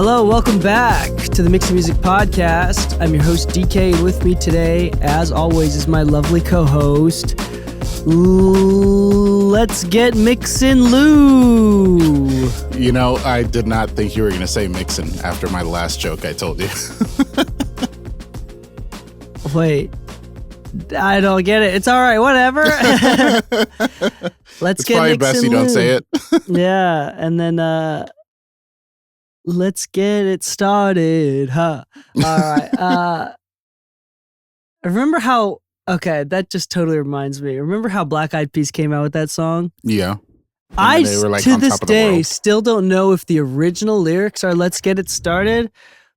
Hello, welcome back to the Mixing Music Podcast. I'm your host, Dee Kei, and with me today, as always, is my lovely co-host. Let's get Mixin' Lu. You know, I did not think you were going to say Mixin' after my last joke I told you. Wait, I don't get it. It's all right, whatever. Let's get probably Mixin' best you Lu. don't say it. Yeah, and then let's get it started, huh? All right. Remember how? Okay, that just totally reminds me. Remember how Black Eyed Peas came out with that song? Yeah. They were like to this day world. still don't know if the original lyrics are "Let's get it started,"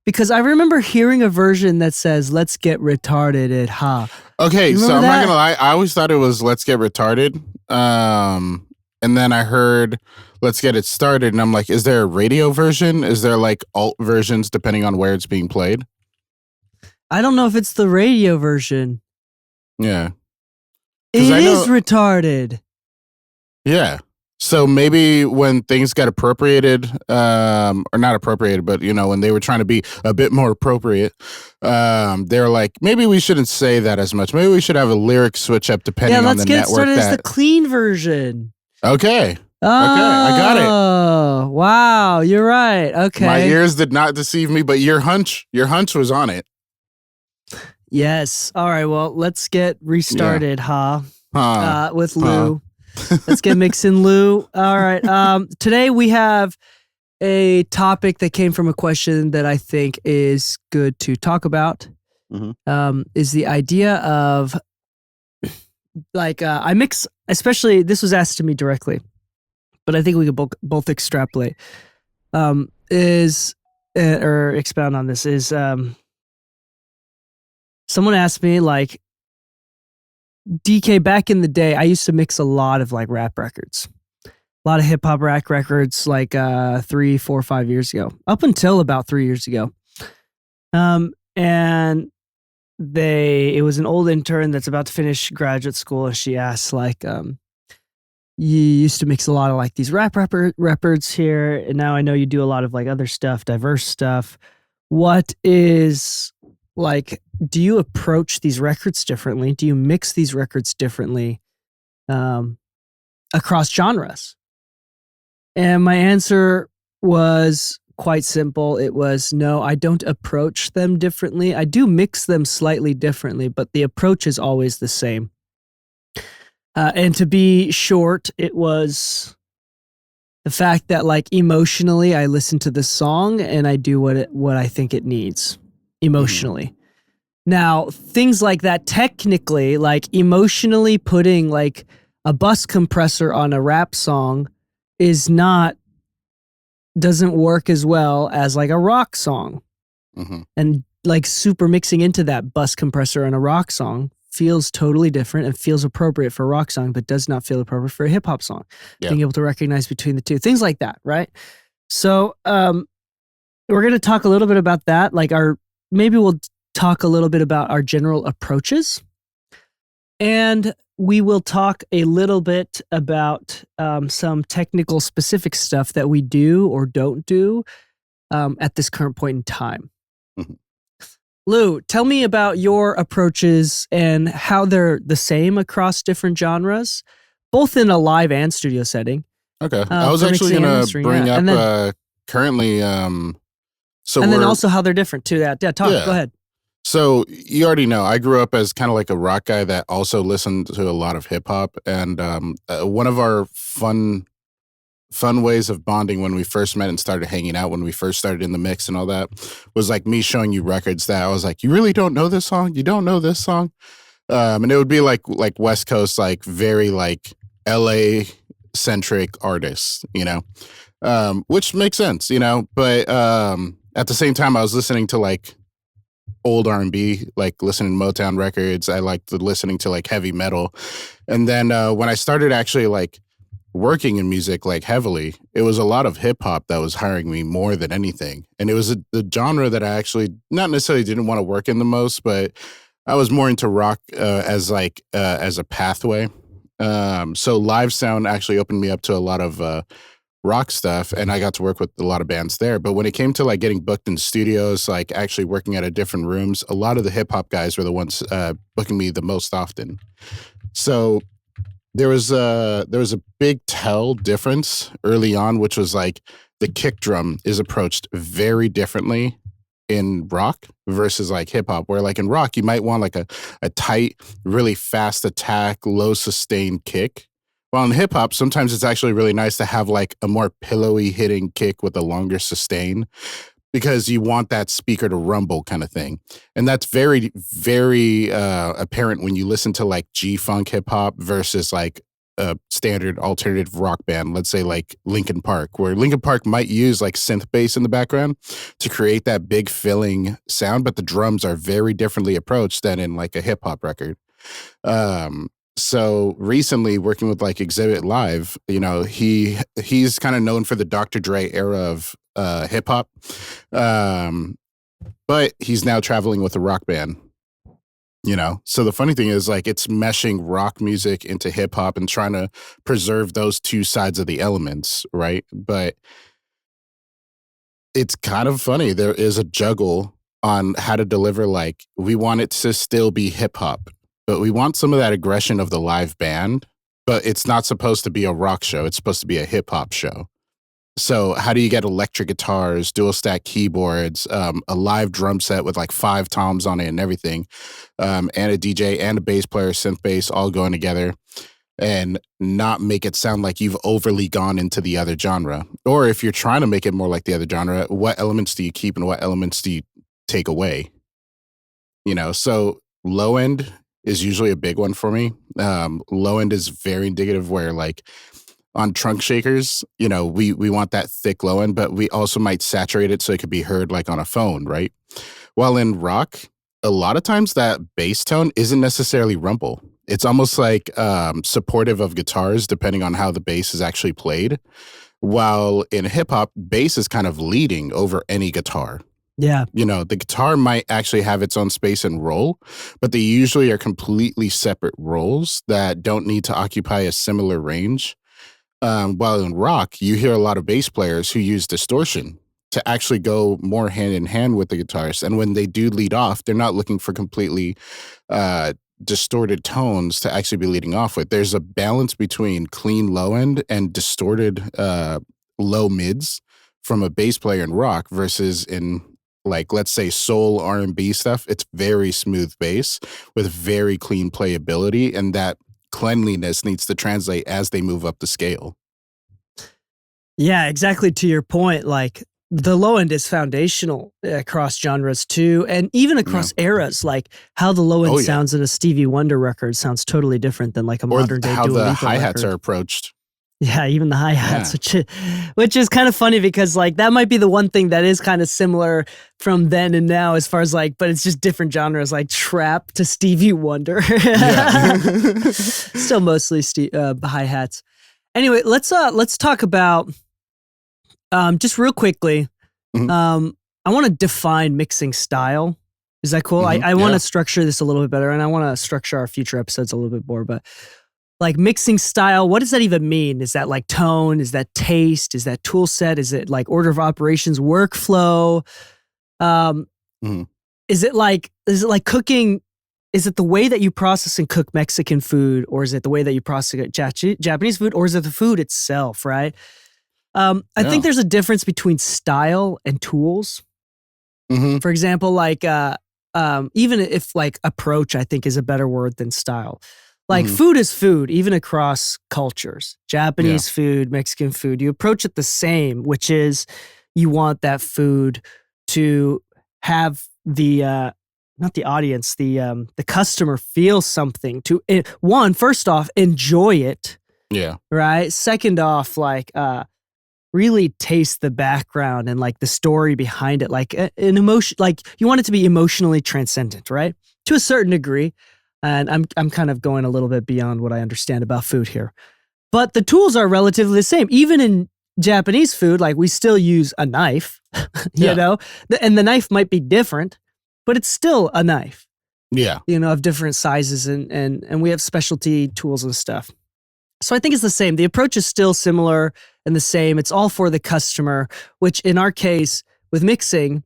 because I remember hearing a version that says "Let's get retarded at ha." Okay, so I'm not gonna lie. I always thought it was "Let's get retarded," and then I heard "Let's get it started," and I'm like, "Is there a radio version? Is there like alt versions depending on where it's being played?" I don't know if it's the radio version. Yeah, it is retarded. Yeah. So maybe when things got appropriated, or not appropriated, but you know, when they were trying to be a bit more appropriate, they're like, maybe we shouldn't say that as much. Maybe we should have a lyric switch up depending on the network. Yeah, Let's Get Started is the clean version. Oh, Okay, I got it. Oh, wow, you're right. Okay. My ears did not deceive me, but your hunch was on it. Yes. All right, well, let's get restarted, with Lu. Let's get Mixin' Lu. All right. Today we have a topic that came from a question that I think is good to talk about. Mm-hmm. Is the idea of like I mix, especially this was asked to me directly, but I think we could both extrapolate. Or expound on this is someone asked me like, DK, back in the day, I used to mix a lot of like rap records, a lot of hip hop rap records, like 3, 4, 5 years ago, up until about 3 years ago. And it was an old intern that's about to finish graduate school, and she asked like, you used to mix a lot of like these rap records here, and now I know you do a lot of like other stuff, diverse stuff. What is like, do you approach these records differently? Do you mix these records differently across genres? And my answer was quite simple. It was, no, I don't approach them differently. I do mix them slightly differently, but the approach is always the same. And to be short, it was the fact that like emotionally, I listen to the song and I do what I think it needs emotionally. Mm-hmm. Now, things like that, technically, like emotionally putting like a bus compressor on a rap song doesn't work as well as like a rock song. Mm-hmm. And like super mixing into that bus compressor on a rock song feels totally different and feels appropriate for a rock song, but does not feel appropriate for a hip hop song. Yeah. Being able to recognize between the two, things like that, right? So we're going to talk a little bit about that. Like maybe we'll talk a little bit about our general approaches, and we will talk a little bit about some technical specific stuff that we do or don't do at this current point in time. Mm-hmm. Lu, tell me about your approaches and how they're the same across different genres, both in a live and studio setting. Okay. I was actually going to bring up currently. And then also how they're different too. Go ahead. So you already know, I grew up as kind of like a rock guy that also listened to a lot of hip hop. And one of our fun ways of bonding when we first met and started hanging out, when we first started in the mix and all that, was like me showing you records that I was like, you really don't know this song? You don't know this song? And it would be like West Coast, like very like LA centric artists, you know, which makes sense, you know, but at the same time I was listening to like old R&B, like listening to Motown records. I liked listening to like heavy metal. And then when I started actually like working in music like heavily, it was a lot of hip hop that was hiring me more than anything. And it was the genre that I actually not necessarily didn't want to work in the most, but I was more into rock as a pathway. So live sound actually opened me up to a lot of rock stuff, and I got to work with a lot of bands there. But when it came to like getting booked in studios, like actually working at different rooms, a lot of the hip hop guys were the ones booking me the most often. So there was a big tell difference early on, which was like the kick drum is approached very differently in rock versus like hip hop, where like in rock, you might want like a tight, really fast attack, low sustained kick. While in hip hop, sometimes it's actually really nice to have like a more pillowy hitting kick with a longer sustain, because you want that speaker to rumble kind of thing. And that's very, very apparent when you listen to like G-funk hip hop versus like a standard alternative rock band, let's say like Linkin Park, where Linkin Park might use like synth bass in the background to create that big filling sound, but the drums are very differently approached than in like a hip hop record. So recently working with like Exhibit Live, you know, he's kind of known for the Dr. Dre era of hip hop. But he's now traveling with a rock band. You know, so the funny thing is like it's meshing rock music into hip hop and trying to preserve those two sides of the elements, right? But it's kind of funny. There is a juggle on how to deliver, like, we want it to still be hip hop, but we want some of that aggression of the live band, but it's not supposed to be a rock show. It's supposed to be a hip hop show. So how do you get electric guitars, dual stack keyboards, a live drum set with like 5 toms on it and everything, and a DJ and a bass player, synth bass, all going together, and not make it sound like you've overly gone into the other genre? Or if you're trying to make it more like the other genre, what elements do you keep and what elements do you take away? You know, so low end is usually a big one for me. Low end is very indicative, where like on trunk shakers, you know, we want that thick low end, but we also might saturate it so it could be heard like on a phone, right? While in rock, a lot of times that bass tone isn't necessarily rumble. It's almost like supportive of guitars, depending on how the bass is actually played. While in hip hop, bass is kind of leading over any guitar. Yeah. You know, the guitar might actually have its own space and role, but they usually are completely separate roles that don't need to occupy a similar range. While in rock, you hear a lot of bass players who use distortion to actually go more hand in hand with the guitars. And when they do lead off, they're not looking for completely distorted tones to actually be leading off with. There's a balance between clean low end and distorted low mids from a bass player in rock versus in, like, let's say soul R&B stuff. It's very smooth bass with very clean playability, and that cleanliness needs to translate as they move up the scale. Yeah, exactly, to your point. Like, the low end is foundational across genres too, and even across eras. Like how the low end sounds in a Stevie Wonder record sounds totally different than like a modern day Dua Lipa record. How the hi-hats are approached. Yeah, even the hi-hats, which is kind of funny, because like that might be the one thing that is kind of similar from then and now, as far as like, but it's just different genres, like trap to Stevie Wonder. Still mostly hi-hats. Anyway, let's talk about just real quickly. I want to define mixing style. Is that cool? I want to structure this a little bit better, and I want to structure our future episodes a little bit more, but like mixing style, what does that even mean? Is that like tone? Is that taste? Is that tool set? Is it like order of operations, workflow? Is it like cooking? Is it the way that you process and cook Mexican food, or is it the way that you process Japanese food, or is it the food itself, right? I think there's a difference between style and tools. For example, like even if like approach, I think is a better word than style. Like food is food, even across cultures. Japanese food, Mexican food, you approach it the same, which is you want that food to have the not the audience, the customer feel something. To one, first off, enjoy it. Yeah. Right. Second off, like really taste the background and like the story behind it, like an emotion. Like you want it to be emotionally transcendent, right? To a certain degree. And I'm kind of going a little bit beyond what I understand about food here. But the tools are relatively the same. Even in Japanese food, like we still use a knife, you know? And the knife might be different, but it's still a knife. Yeah. You know, of different sizes, and we have specialty tools and stuff. So I think it's the same. The approach is still similar and the same. It's all for the customer, which in our case with mixing,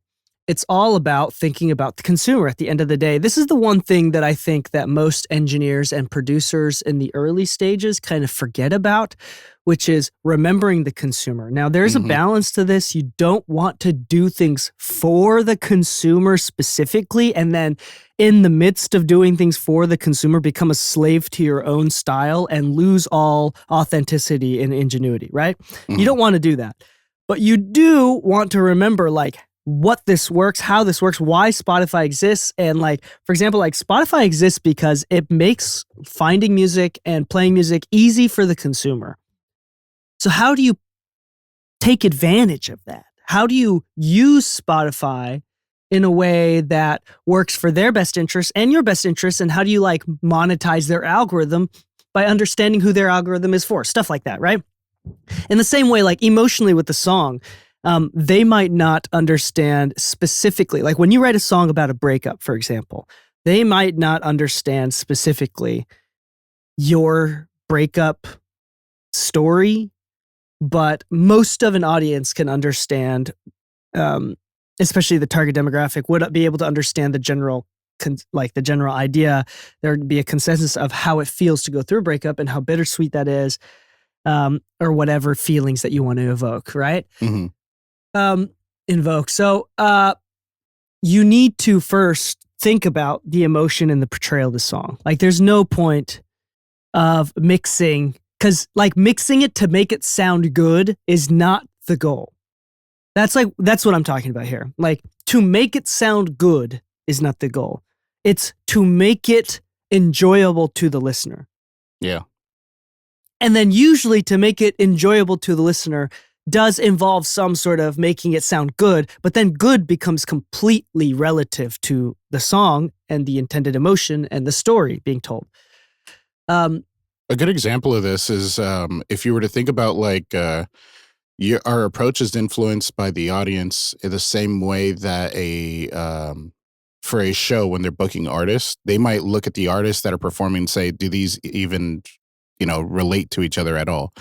it's all about thinking about the consumer at the end of the day. This is the one thing that I think that most engineers and producers in the early stages kind of forget about, which is remembering the consumer. Now, there's a balance to this. You don't want to do things for the consumer specifically, and then in the midst of doing things for the consumer, become a slave to your own style and lose all authenticity and ingenuity, right? You don't want to do that. But you do want to remember, like, what this works, how this works, why Spotify exists. And like, for example, like Spotify exists because it makes finding music and playing music easy for the consumer. So how do you take advantage of that? How do you use Spotify in a way that works for their best interest and your best interest? And how do you like monetize their algorithm by understanding who their algorithm is for? Stuff like that, right? In the same way, like emotionally with the song, they might not understand specifically, like when you write a song about a breakup, for example, they might not understand specifically your breakup story, but most of an audience can understand, especially the target demographic, would be able to understand the general idea. There'd be a consensus of how it feels to go through a breakup and how bittersweet that is, or whatever feelings that you want to evoke, right? Invoke. So you need to first think about the emotion and the portrayal of the song. Like there's no point of mixing, because like mixing it to make it sound good is not the goal. That's what I'm talking about here. Like to make it sound good is not the goal. It's to make it enjoyable to the listener. Yeah. And then usually to make it enjoyable to the listener does involve some sort of making it sound good, but then good becomes completely relative to the song and the intended emotion and the story being told. A good example of this is if you were to think about like our approach is influenced by the audience in the same way that for a show when they're booking artists, they might look at the artists that are performing and say, do these even relate to each other at all?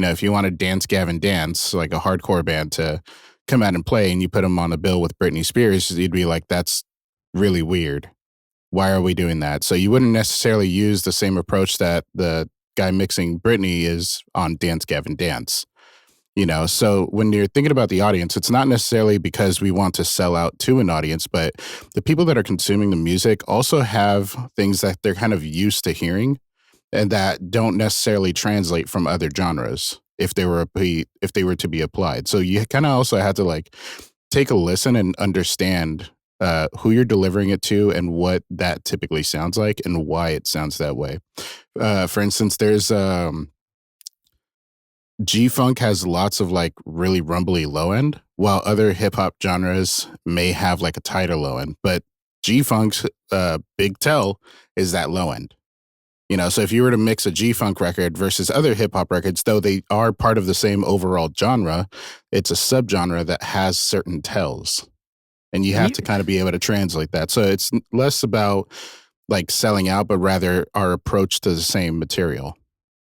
If you want to Dance Gavin Dance, like a hardcore band to come out and play and you put them on a bill with Britney Spears, you'd be like, that's really weird. Why are we doing that? So you wouldn't necessarily use the same approach that the guy mixing Britney is on Dance Gavin Dance. So when you're thinking about the audience, it's not necessarily because we want to sell out to an audience, but the people that are consuming the music also have things that they're kind of used to hearing and that don't necessarily translate from other genres if they were to be applied. So you kind of also have to like take a listen and understand who you're delivering it to and what that typically sounds like and why it sounds that way. For instance, there's G-Funk has lots of like really rumbly low end, while other hip hop genres may have like a tighter low end, but G-Funk's big tell is that low end. So if you were to mix a G-Funk record versus other hip-hop records, though they are part of the same overall genre, it's a subgenre that has certain tells. And you have to kind of be able to translate that. So it's less about like selling out, but rather our approach to the same material.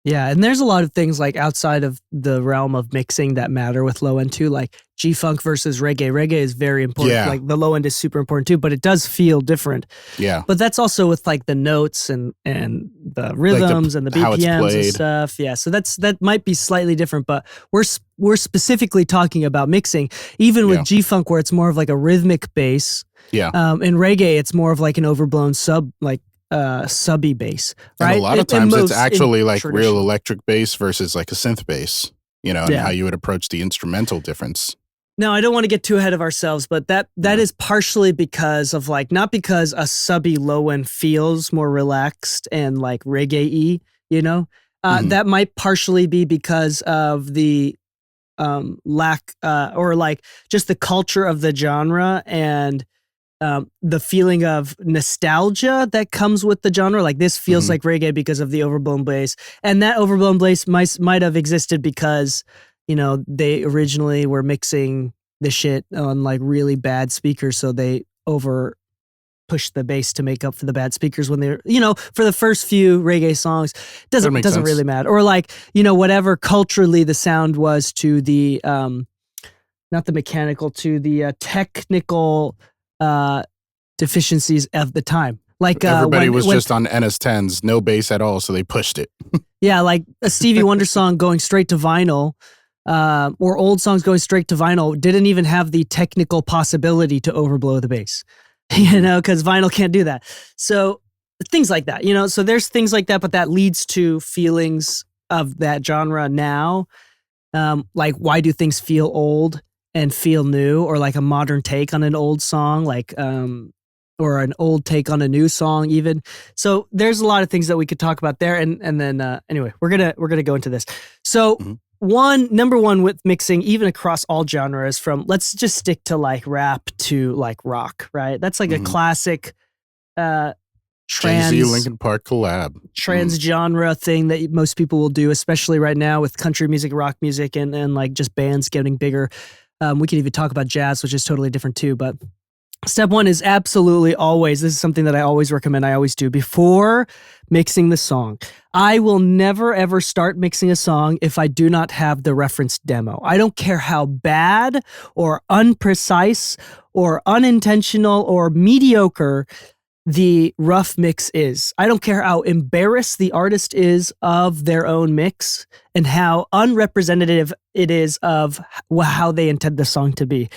Yeah, and there's a lot of things like outside of the realm of mixing that matter with low end too, like G-Funk versus reggae. Reggae is very important. Yeah. Like the low end is super important too, but it does feel different. Yeah. But that's also with like the notes and the rhythms and the BPMs and stuff. Yeah, so that might be slightly different, but we're specifically talking about mixing. Even with G-Funk, where it's more of like a rhythmic bass. Yeah. In reggae, it's more of like an overblown subby bass, right? And a lot of times it's actually like real electric bass versus like a synth bass, and how you would approach the instrumental difference. Now, I don't want to get too ahead of ourselves, but that is partially because of like, not because a subby low end feels more relaxed and like reggae-y, that might partially be because of the lack or like just the culture of the genre and the feeling of nostalgia that comes with the genre. Like this feels like reggae because of the overblown bass, and that overblown bass might have existed because they originally were mixing the shit on like really bad speakers, so they push the bass to make up for the bad speakers when they're, for the first few reggae songs, doesn't really matter. Or like, whatever culturally the sound was to the, not the mechanical, to the technical deficiencies of the time. Like everybody was just on NS10s, no bass at all, so they pushed it. Yeah, like a Stevie Wonder song going straight to vinyl, or old songs going straight to vinyl didn't even have the technical possibility to overblow the bass, because vinyl can't do that. So things like that, so there's things like that, but that leads to feelings of that genre now. Like, why do things feel old and feel new, or like a modern take on an old song, like, or an old take on a new song even. So there's a lot of things that we could talk about there. And then, anyway, we're going to go into this. So number one with mixing, even across all genres, from, let's just stick to like rap to like rock, right? That's like a classic, Jay-Z Linkin Park collab. Trans genre thing that most people will do, especially right now with country music, rock music, and like just bands getting bigger. We can even talk about jazz, which is totally different too, but step one is absolutely always, this is something that I always recommend, I always do, before mixing the song. I will never ever start mixing a song if I do not have the reference demo. I don't care how bad or unprecise or unintentional or mediocre the rough mix is. I don't care how embarrassed the artist is of their own mix and how unrepresentative it is of how they intend the song to be.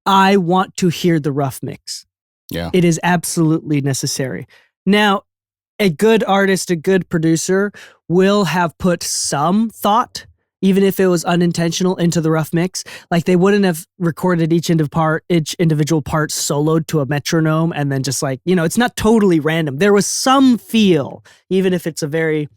I want to hear the rough mix. Yeah. It is absolutely necessary. Now, a good artist, a good producer will have put some thought, even if it was unintentional, into the rough mix. Like, they wouldn't have recorded each individual part soloed to a metronome and then just like, it's not totally random. There was some feel, even if it's a very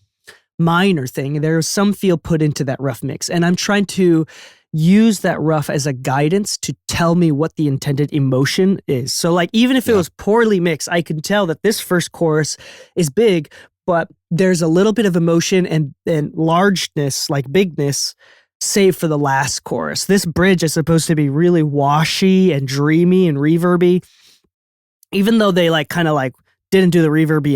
minor thing, there was some feel put into that rough mix. And I'm trying to use that rough as a guidance to tell me what the intended emotion is. So like, even if it was poorly mixed, I can tell that this first chorus is big, but there's a little bit of emotion and largeness, like bigness, save for the last chorus. This bridge is supposed to be really washy and dreamy and reverby. Even though they like kind of like didn't do the reverb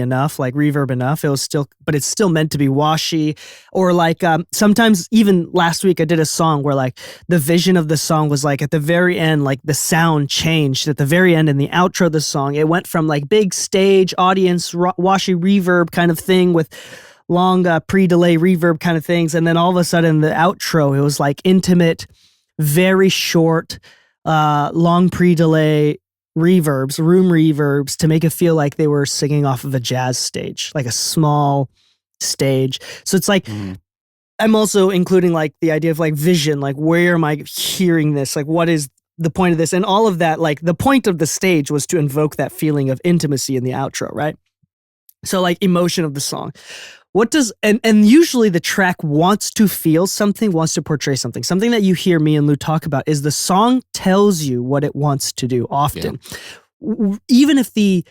enough, it was still, but it's still meant to be washy. Or like sometimes even last week I did a song where like the vision of the song was like at the very end, like the sound changed at the very end in the outro of the song. It went from like big stage audience washy reverb kind of thing with long pre-delay reverb kind of things. And then all of a sudden the outro, it was like intimate, very short, long pre-delay reverbs, room reverbs, to make it feel like they were singing off of a jazz stage, like a small stage. So it's like, I'm also including like the idea of like vision, like where am I hearing this? Like what is the point of this? And all of that, like the point of the stage was to invoke that feeling of intimacy in the outro, right? So like emotion of the song. What does, and usually the track wants to feel something, wants to portray something. Something that you hear me and Lou talk about is the song tells you what it wants to do often. Yeah. Even if the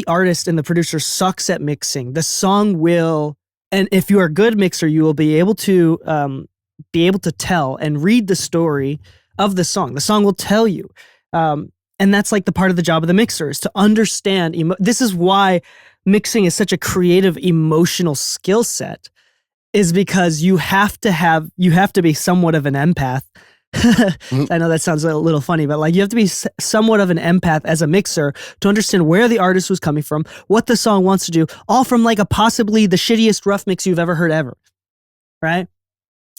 artist and the producer sucks at mixing, the song will, and if you are a good mixer, you will be able to tell and read the story of the song. The song will tell you. And that's like the part of the job of the mixer, is to understand. This is why mixing is such a creative, emotional skill set, is because you have to be somewhat of an empath. I know that sounds a little funny, but like you have to be somewhat of an empath as a mixer to understand where the artist was coming from, what the song wants to do, all from like a possibly the shittiest rough mix you've ever heard ever. Right?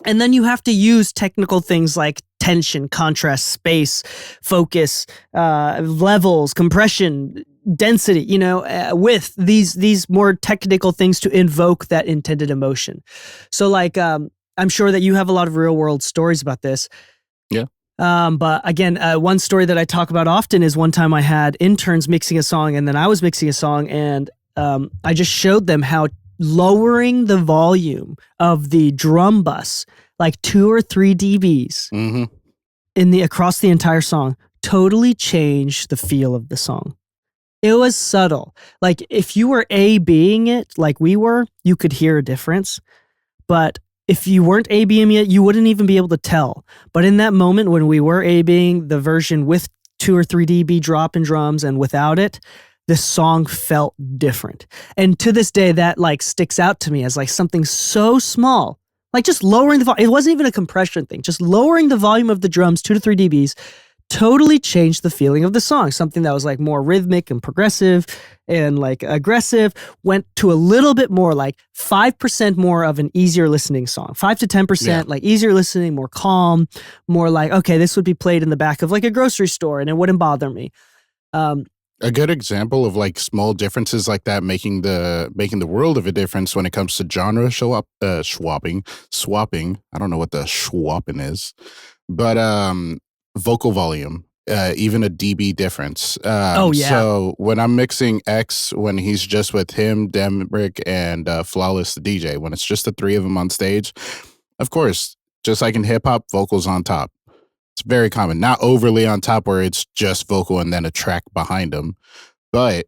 And then you have to use technical things like tension, contrast, space, focus, levels, compression, density, width, these more technical things to invoke that intended emotion. So like, I'm sure that you have a lot of real world stories about this. Yeah. But again, one story that I talk about often is one time I had interns mixing a song and then I was mixing a song, and I just showed them how lowering the volume of the drum bus, like 2 or 3 dBs across the entire song, totally changed the feel of the song. It was subtle. Like if you were A-Bing it like we were, you could hear a difference. But if you weren't A-Bing it, you wouldn't even be able to tell. But in that moment when we were A-Bing the version with 2 or 3 dB drop in drums and without it, the song felt different. And to this day, that like sticks out to me as like something so small, like just lowering the volume. It wasn't even a compression thing, just lowering the volume of the drums 2 to 3 dBs totally changed the feeling of the song. Something that was like more rhythmic and progressive and like aggressive went to a little bit more like 5% more of an easier listening song, 5 to 10%, like easier listening, more calm, more like, okay, this would be played in the back of like a grocery store and it wouldn't bother me. A good example of like small differences like that making the world of a difference when it comes to genre swapping. I don't know what the swapping is, but vocal volume, even a dB difference. So when I'm mixing X, when he's just with him, Demrick, and Flawless the DJ, when it's just the 3 of them on stage, of course, just like in hip hop, vocals on top. It's very common, not overly on top where it's just vocal and then a track behind them, but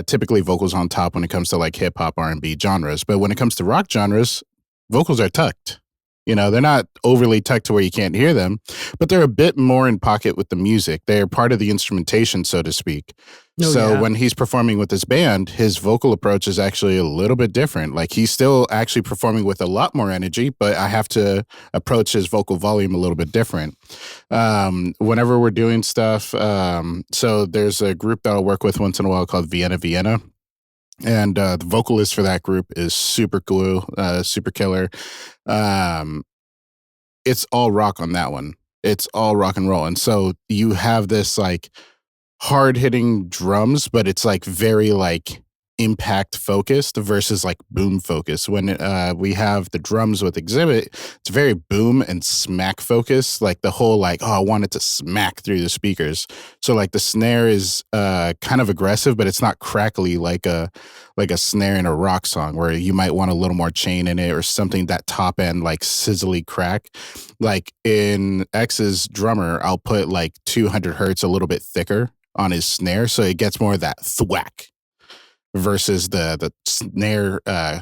typically vocals on top when it comes to like hip hop, R&B genres. But when it comes to rock genres, vocals are tucked. You know, they're not overly tucked to where you can't hear them, but they're a bit more in pocket with the music. They're part of the instrumentation, so to speak. When he's performing with his band, his vocal approach is actually a little bit different. Like he's still actually performing with a lot more energy, but I have to approach his vocal volume a little bit different. Whenever we're doing stuff, so there's a group that I'll work with once in a while called Vienna. And the vocalist for that group is super cool, super killer. It's all rock on that one. It's all rock and roll. And so you have this like hard hitting drums, but it's like very like impact focused versus like boom focused. When we have the drums with Exhibit, it's very boom and smack focused. Like the whole like, oh, I want it to smack through the speakers. So like the snare is kind of aggressive, but it's not crackly like a snare in a rock song where you might want a little more chain in it or something that top end like sizzly crack. Like in X's drummer, I'll put like 200 hertz a little bit thicker on his snare, so it gets more of that thwack versus the snare, I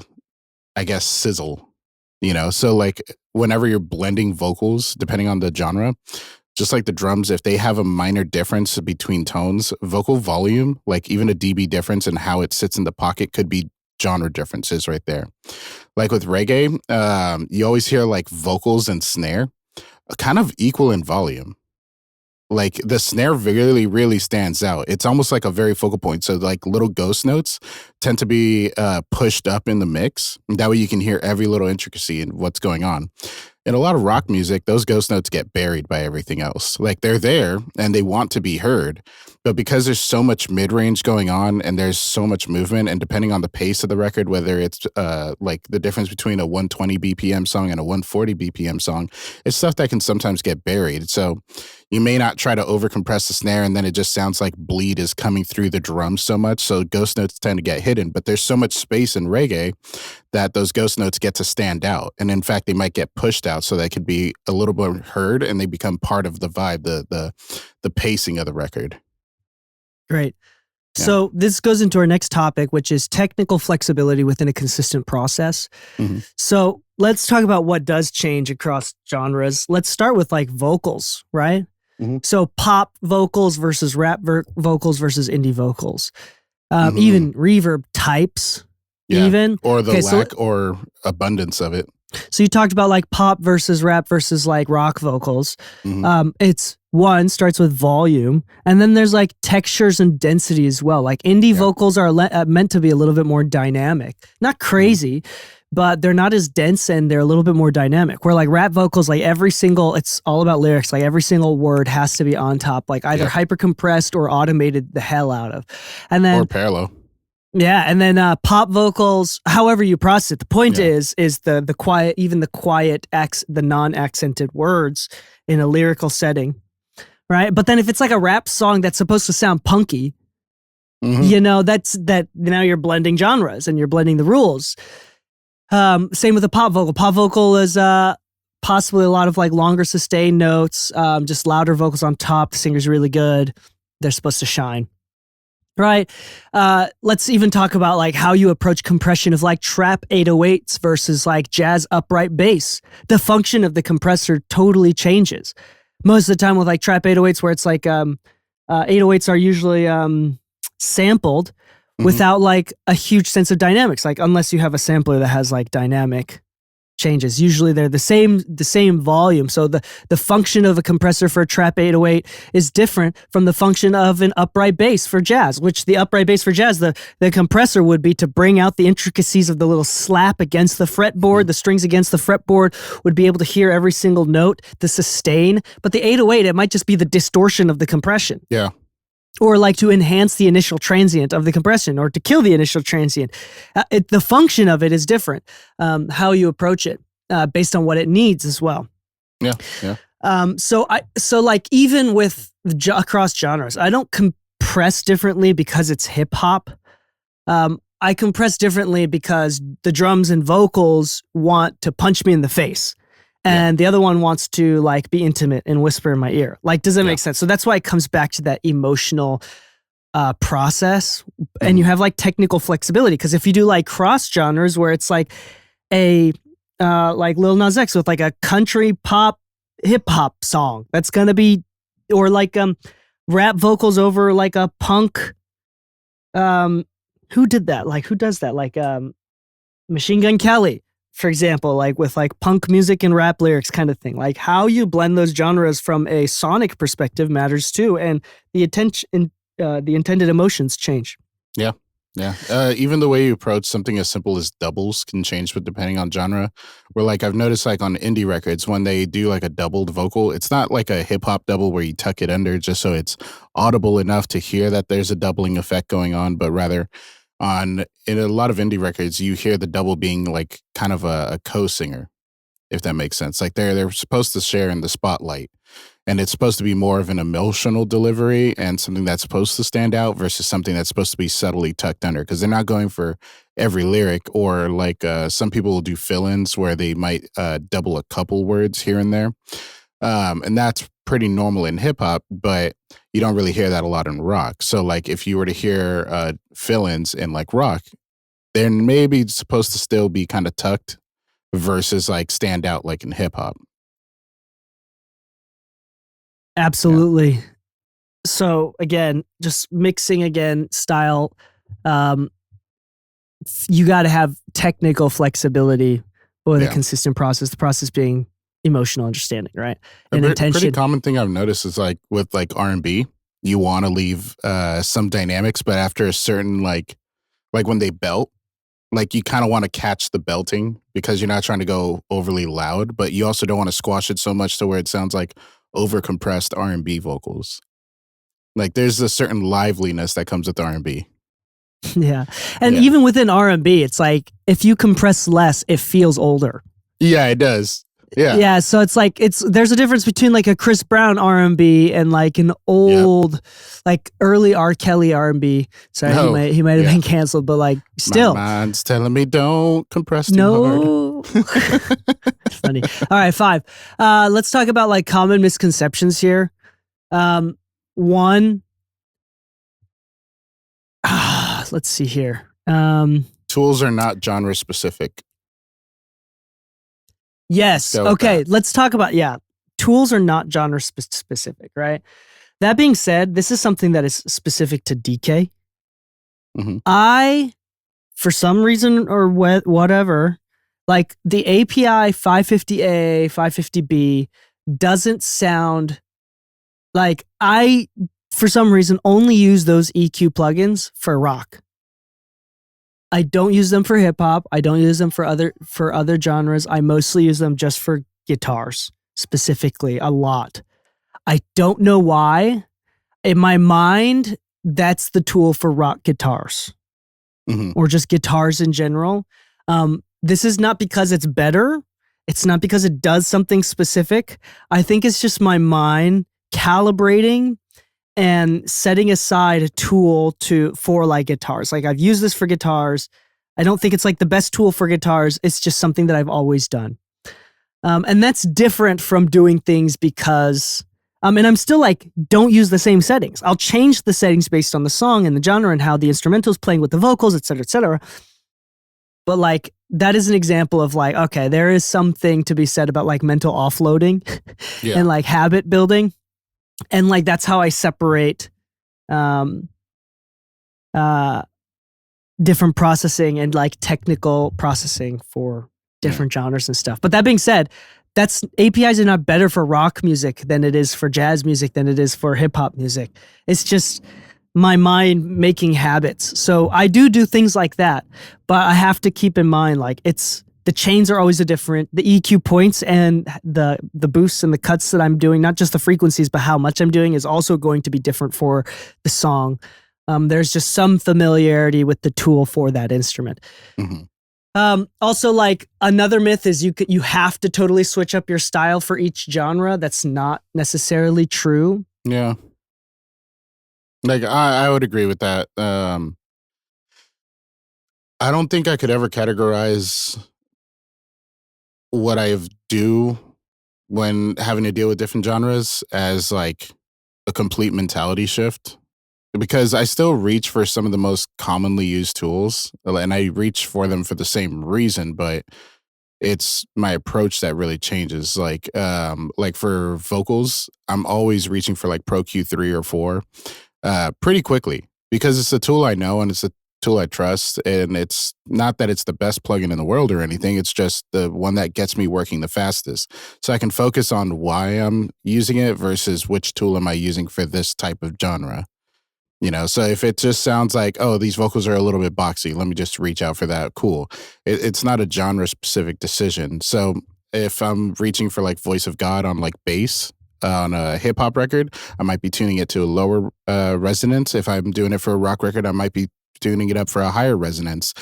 guess, sizzle, you know? So like whenever you're blending vocals, depending on the genre, just like the drums, if they have a minor difference between tones, vocal volume, like even a dB difference in how it sits in the pocket could be genre differences right there. Like with reggae, you always hear like vocals and snare kind of equal in volume. Like the snare really, really stands out. It's almost like a very focal point. So like little ghost notes tend to be pushed up in the mix. That way you can hear every little intricacy in what's going on. In a lot of rock music, those ghost notes get buried by everything else. Like they're there and they want to be heard. But because there's so much mid-range going on and there's so much movement, and depending on the pace of the record, whether it's like the difference between a 120 BPM song and a 140 BPM song, it's stuff that can sometimes get buried. So you may not try to overcompress the snare and then it just sounds like bleed is coming through the drums so much. So ghost notes tend to get hidden, but there's so much space in reggae that those ghost notes get to stand out. And in fact, they might get pushed out so they could be a little bit heard and they become part of the vibe, the pacing of the record. Great. Yeah. So this goes into our next topic, which is technical flexibility within a consistent process. Mm-hmm. So let's talk about what does change across genres. Let's start with like vocals, right? Mm-hmm. So pop vocals versus rap vocals versus indie vocals. Even reverb types, even. Or the lack or abundance of it. So you talked about like pop versus rap versus like rock vocals. Mm-hmm. It's one starts with volume, and then there's like textures and density as well. Like indie vocals are meant to be a little bit more dynamic, not crazy, but they're not as dense and they're a little bit more dynamic. Where like rap vocals, like it's all about lyrics. Like every single word has to be on top, like either hyper compressed or automated the hell out of, and then or parallel. Yeah, and then pop vocals, however you process it. The point is the quiet, even the quiet the non-accented words in a lyrical setting, right? But then if it's like a rap song that's supposed to sound punky, you know, now you're blending genres and you're blending the rules. Same with the pop vocal. Pop vocal is possibly a lot of like longer sustained notes, just louder vocals on top. The singer's really good. They're supposed to shine. Right. Let's even talk about like how you approach compression of like trap 808s versus like jazz upright bass. The function of the compressor totally changes. Most of the time with like trap 808s where it's like 808s are usually sampled without like a huge sense of dynamics. Like unless you have a sampler that has like dynamic changes. Usually they're the same volume. So the function of a compressor for a trap 808 is different from the function of an upright bass for jazz, which the upright bass for jazz, the compressor would be to bring out the intricacies of the little slap against the fretboard, the strings against the fretboard would be able to hear every single note, the sustain. But the 808, it might just be the distortion of the compression. Yeah. Or like to enhance the initial transient of the compression or to kill the initial transient. The function of it is different, how you approach it based on what it needs as well. Yeah, yeah. So like even with across genres, I don't compress differently because it's hip hop. I compress differently because the drums and vocals want to punch me in the face. And the other one wants to like be intimate and whisper in my ear. Like, does that make sense? So that's why it comes back to that emotional process. And you have like technical flexibility. Because if you do like cross genres where it's like a like Lil Nas X with like a country pop hip hop song, that's gonna be, or like rap vocals over like a punk. Who did that? Like who does that? Like Machine Gun Kelly, for example, like with like punk music and rap lyrics kind of thing. Like how you blend those genres from a sonic perspective matters too, and the intended emotions change. Yeah, yeah. Even the way you approach something as simple as doubles can change, but depending on genre. Where like I've noticed like on indie records when they do like a doubled vocal, it's not like a hip hop double where you tuck it under just so it's audible enough to hear that there's a doubling effect going on, but rather in a lot of indie records, you hear the double being like kind of a co-singer, if that makes sense. Like they're supposed to share in the spotlight, and it's supposed to be more of an emotional delivery and something that's supposed to stand out versus something that's supposed to be subtly tucked under, because they're not going for every lyric, or like some people will do fill-ins where they might double a couple words here and there. And that's pretty normal in hip hop, but you don't really hear that a lot in rock. So like if you were to hear fill-ins in like rock, they're maybe supposed to still be kind of tucked versus like stand out like in hip hop. Absolutely. Yeah. So again, just mixing again style, you got to have technical flexibility or the consistent process, the process being emotional understanding, right? And intention. Pretty common thing I've noticed is like with like R&B, you want to leave some dynamics, but after a certain like when they belt, like you kind of want to catch the belting because you're not trying to go overly loud, but you also don't want to squash it so much to where it sounds like over compressed R&B vocals. Like there's a certain liveliness that comes with R&B. Yeah. And even within R&B, it's like if you compress less, it feels older. Yeah, it does. Yeah. Yeah. So it's like there's a difference between like a Chris Brown R&B and like an old, like early R. Kelly R&B. Sorry, he might have been canceled, but like still. My mind's telling me don't compress too hard. It's funny. All right, 5. Let's talk about like common misconceptions here. One. Let's see here. Tools are not genre specific. Yes. Okay. Let's talk about, tools are not genre specific, right? That being said, this is something that is specific to Dee Kei. Mm-hmm. I, for some reason or whatever, like the API 550A, 550B doesn't sound like for some reason, only use those EQ plugins for rock. I don't use them for hip hop. I don't use them for other genres. I mostly use them just for guitars, specifically, a lot. I don't know why. In my mind, that's the tool for rock guitars, or just guitars in general. This is not because it's better. It's not because it does something specific. I think it's just my mind calibrating and setting aside a tool for like guitars. Like I've used this for guitars. I don't think it's like the best tool for guitars. It's just something that I've always done. And that's different from doing things because, and I'm still like, don't use the same settings. I'll change the settings based on the song and the genre and how the instrumental is playing with the vocals, et cetera, et cetera. But like, that is an example of like, okay, there is something to be said about like mental offloading and like habit building. And like, that's how I separate uh, different processing and like technical processing for different genres and stuff. But that being said, that's APIs are not better for rock music than it is for jazz music than it is for hip hop music. It's just my mind making habits. So I do things like that, but I have to keep in mind like the chains are always different. The EQ points and the boosts and the cuts that I'm doing, not just the frequencies, but how much I'm doing is also going to be different for the song. There's just some familiarity with the tool for that instrument. Also, like another myth is you have to totally switch up your style for each genre. That's not necessarily true. Yeah. Like I would agree with that. I don't think I could ever categorize what I do when having to deal with different genres as like a complete mentality shift, because I still reach for some of the most commonly used tools and I reach for them for the same reason, but it's my approach that really changes. Like for vocals, I'm always reaching for like Pro Q3 or 4 pretty quickly because it's a tool I know and it's a tool I trust. And it's not that it's the best plugin in the world or anything. It's just the one that gets me working the fastest. So I can focus on why I'm using it versus which tool am I using for this type of genre. You know, so if it just sounds like, oh, these vocals are a little bit boxy, let me just reach out for that. Cool. It's not a genre specific decision. So if I'm reaching for like voice of God on like bass on a hip hop record, I might be tuning it to a lower resonance. If I'm doing it for a rock record, I might be tuning it up for a higher resonance.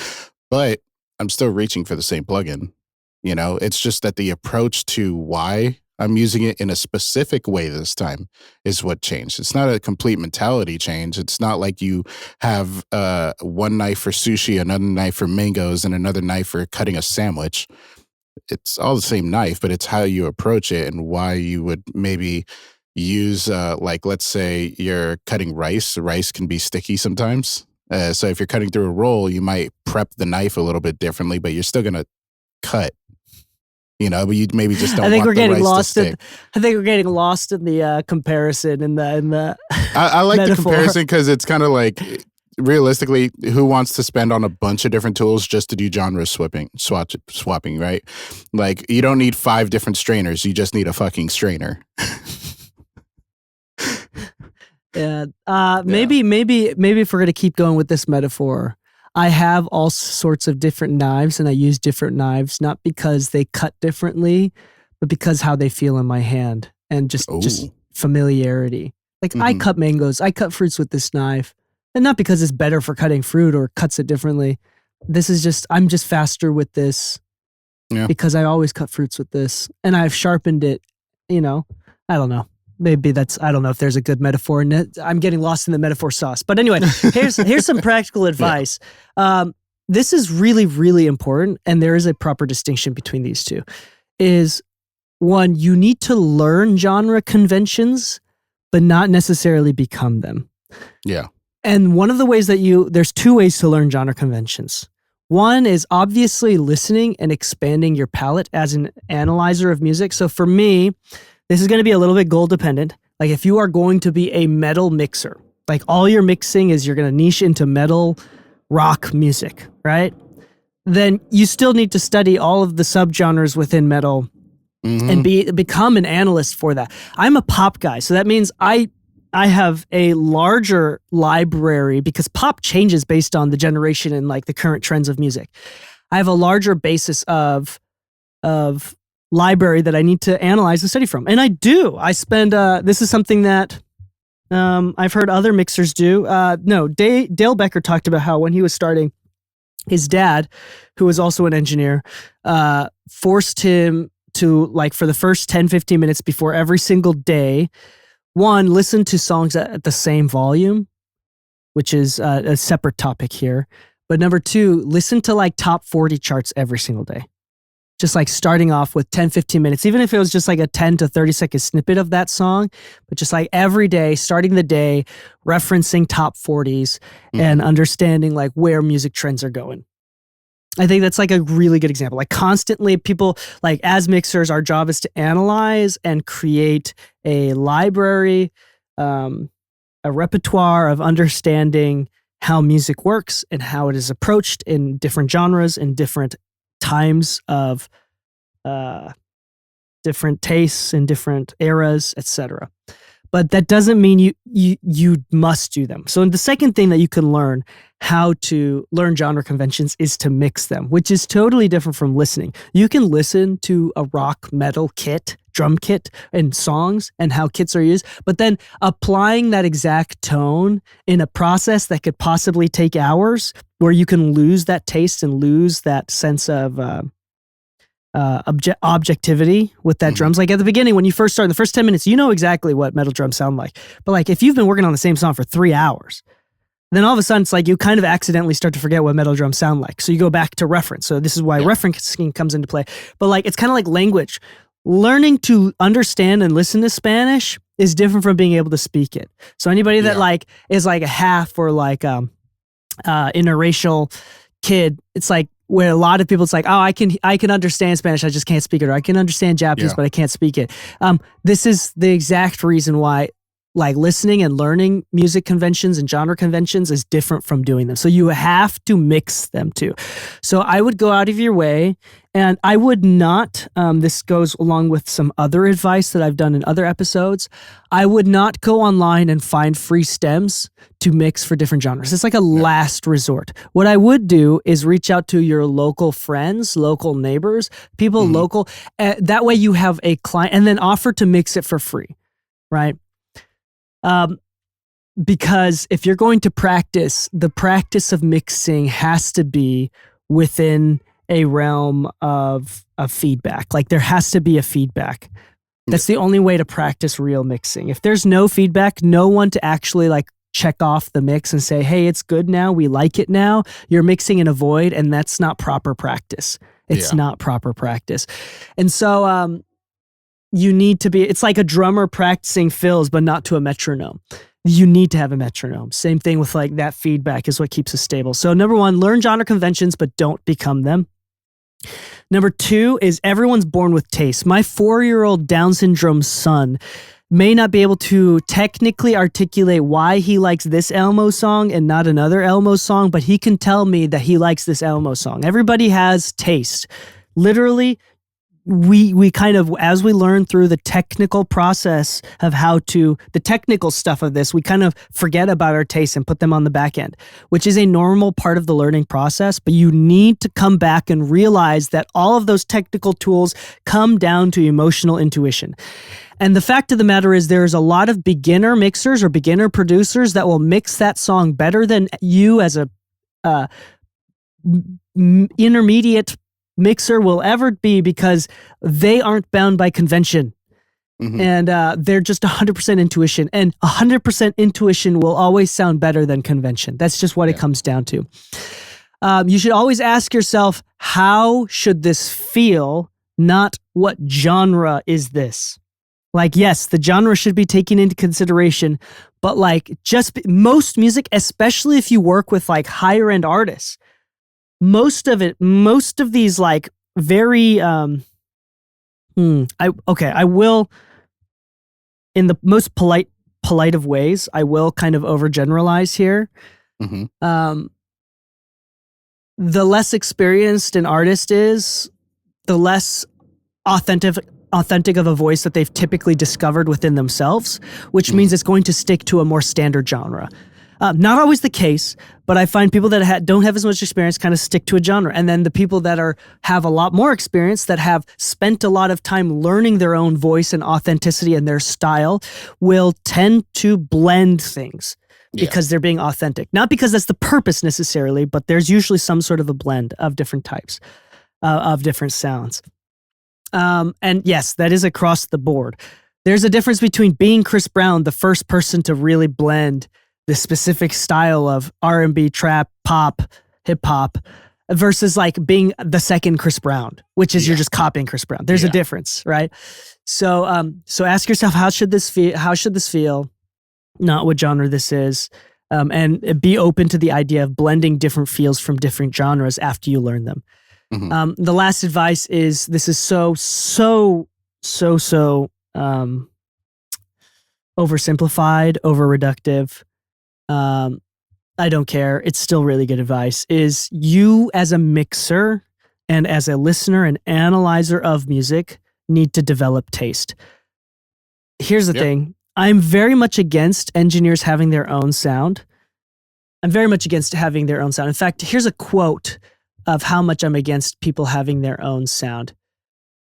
But I'm still reaching for the same plugin. You know, it's just that the approach to why I'm using it in a specific way this time is what changed. It's not a complete mentality change. It's not like you have one knife for sushi, another knife for mangoes, and another knife for cutting a sandwich. It's all the same knife, but it's how you approach it and why you would maybe use, like, let's say you're cutting rice. Rice can be sticky sometimes. So if you're cutting through a roll, you might prep the knife a little bit differently, but you're still going to cut. You know, but you maybe just don't. I think we're getting lost. I think we're getting lost in the comparison in the. I like metaphor. The comparison because it's kind of like, realistically, who wants to spend on a bunch of different tools just to do genre swapping, right? Like, you don't need 5 different strainers. You just need a fucking strainer. Yeah. Maybe if we're gonna keep going with this metaphor. I have all sorts of different knives and I use different knives, not because they cut differently, but because how they feel in my hand and just familiarity. Like I cut mangoes, I cut fruits with this knife, and not because it's better for cutting fruit or cuts it differently. This is just, I'm just faster with this because I always cut fruits with this and I've sharpened it, you know, I don't know. Maybe I don't know if there's a good metaphor in it. I'm getting lost in the metaphor sauce. But anyway, here's some practical advice. This is really, really important. And there is a proper distinction between these two. Is one, you need to learn genre conventions, but not necessarily become them. Yeah. And one of the ways there's 2 ways to learn genre conventions. One is obviously listening and expanding your palette as an analyzer of music. So for me, this is going to be a little bit goal dependent. Like if you are going to be a metal mixer, like all your mixing is you're going to niche into metal rock music, right? Then you still need to study all of the subgenres within metal and become an analyst for that. I'm a pop guy, so that means I have a larger library because pop changes based on the generation and like the current trends of music. I have a larger basis of library that I need to analyze and study from. And I do. I spend, this is something that I've heard other mixers do. Dale Becker talked about how when he was starting, his dad, who was also an engineer, forced him to, like, for the first 10, 15 minutes before every single day, one, listen to songs at the same volume, which is a separate topic here. But number 2, listen to like top 40 charts every single day. Just like starting off with 10, 15 minutes, even if it was just like a 10 to 30 second snippet of that song, but just like every day, starting the day, referencing top 40s and understanding like where music trends are going. I think that's like a really good example. Like constantly people, like as mixers, our job is to analyze and create a library, a repertoire of understanding how music works and how it is approached in different genres in different times of different tastes in different eras, etc. But that doesn't mean you must do them. So the second thing that you can learn how to learn genre conventions is to mix them, which is totally different from listening. You can listen to a rock metal kit, drum kit, and songs and how kits are used, but then applying that exact tone in a process that could possibly take hours, where you can lose that taste and lose that sense of objectivity with that drums. Like at the beginning, when you first start, in the first 10 minutes, you know exactly what metal drums sound like. But like if you've been working on the same song for 3 hours, then all of a sudden it's like you kind of accidentally start to forget what metal drums sound like. So you go back to reference. So this is why referencing comes into play. But like it's kind of like language. Learning to understand and listen to Spanish is different from being able to speak it. So anybody that like is like a half or like interracial kid, it's like where a lot of people, it's like, oh, I can understand Spanish, I just can't speak it. Or I can understand Japanese, but I can't speak it. This is the exact reason why like listening and learning music conventions and genre conventions is different from doing them. So you have to mix them too. So I would go out of your way, and I would not, this goes along with some other advice that I've done in other episodes, I would not go online and find free stems to mix for different genres. It's like a last resort. What I would do is reach out to your local friends, local neighbors, people local. That way you have a client, and then offer to mix it for free, right? Because if you're going to practice, the practice of mixing has to be within a realm of feedback. Like there has to be a feedback. That's the only way to practice real mixing. If there's no feedback, no one to actually like check off the mix and say, hey, it's good now, we like it now, you're mixing in a void, and that's not proper practice. It's not proper practice. And so, you need to be, it's like a drummer practicing fills, but not to a metronome. You need to have a metronome. Same thing with like that feedback is what keeps us stable. So number one, learn genre conventions, but don't become them. Number two is everyone's born with taste. My 4-year-old Down syndrome son may not be able to technically articulate why he likes this Elmo song and not another Elmo song, but he can tell me that he likes this Elmo song. Everybody has taste. Literally, we kind of, as we learn through the technical process of the technical stuff of this, we kind of forget about our tastes and put them on the back end, which is a normal part of the learning process. But you need to come back and realize that all of those technical tools come down to emotional intuition. And the fact of the matter is there's a lot of beginner mixers or beginner producers that will mix that song better than you as a intermediate mixer will ever be, because they aren't bound by convention. And they're just 100% intuition, and 100% intuition will always sound better than convention. That's just what it comes down to. You should always ask yourself, how should this feel? Not what genre is this? Like, yes, the genre should be taken into consideration, but like most music, especially if you work with like higher end artists, most of these like very, I will, in the most polite of ways, I will kind of overgeneralize here. The less experienced an artist is, the less authentic of a voice that they've typically discovered within themselves, which means it's going to stick to a more standard genre. Not always the case, but I find people that don't have as much experience kind of stick to a genre. And then the people that have a lot more experience, that have spent a lot of time learning their own voice and authenticity and their style, will tend to blend things because they're being authentic. Not because that's the purpose necessarily, but there's usually some sort of a blend of different types, of different sounds. And yes, that is across the board. There's a difference between being Chris Brown, the first person to really blend the specific style of R&B, trap, pop, hip hop, versus like being the second Chris Brown, which is you're just copying Chris Brown. There's a difference, right? So, so ask yourself, how should this feel? Not what genre this is. And be open to the idea of blending different feels from different genres after you learn them. The last advice is, this is so oversimplified, over reductive. I don't care. It's still really good advice. Is you as a mixer and as a listener and analyzer of music need to develop taste. Here's the thing. I'm very much against engineers having their own sound. I'm very much against having their own sound. In fact, here's a quote of how much I'm against people having their own sound.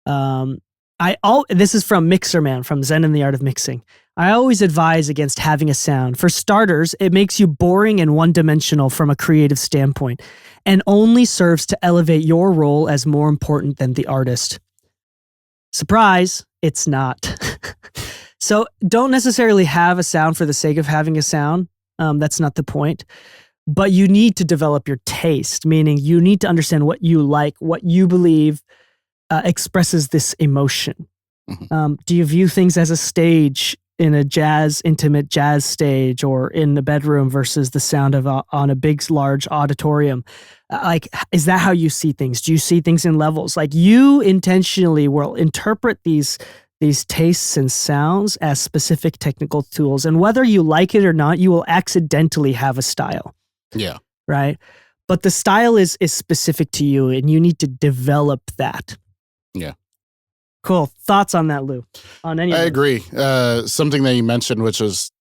This is from Mixer Man, from Zen and the Art of Mixing. I always advise against having a sound. For starters, it makes you boring and one-dimensional from a creative standpoint, and only serves to elevate your role as more important than the artist. Surprise, it's not. So don't necessarily have a sound for the sake of having a sound. That's not the point. But you need to develop your taste, meaning you need to understand what you like, what you believe expresses this emotion. Do you view things as a stage in a intimate jazz stage, or in the bedroom versus the sound of on a big, large auditorium? Is that how you see things? Do you see things in levels? Like, you intentionally will interpret these tastes and sounds as specific technical tools. And whether you like it or not, you will accidentally have a style. Yeah. Right? But the style is specific to you, and you need to develop that. Yeah. Cool. Thoughts on that, Lou? On any? I agree. Something that you mentioned, which was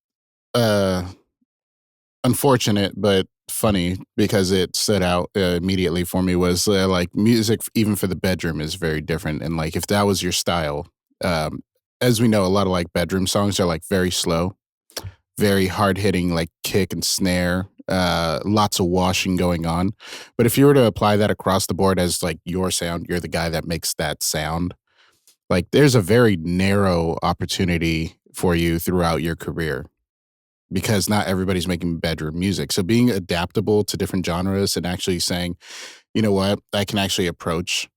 unfortunate but funny because it stood out immediately for me, was like, music, even for the bedroom, is very different. And like, if that was your style, as we know, a lot of like bedroom songs are like very slow, very hard hitting, like kick and snare, lots of washing going on. But if you were to apply that across the board as like your sound, you're the guy that makes that sound. Like, there's a very narrow opportunity for you throughout your career, because not everybody's making bedroom music. So being adaptable to different genres and actually saying, you know what, I can actually approach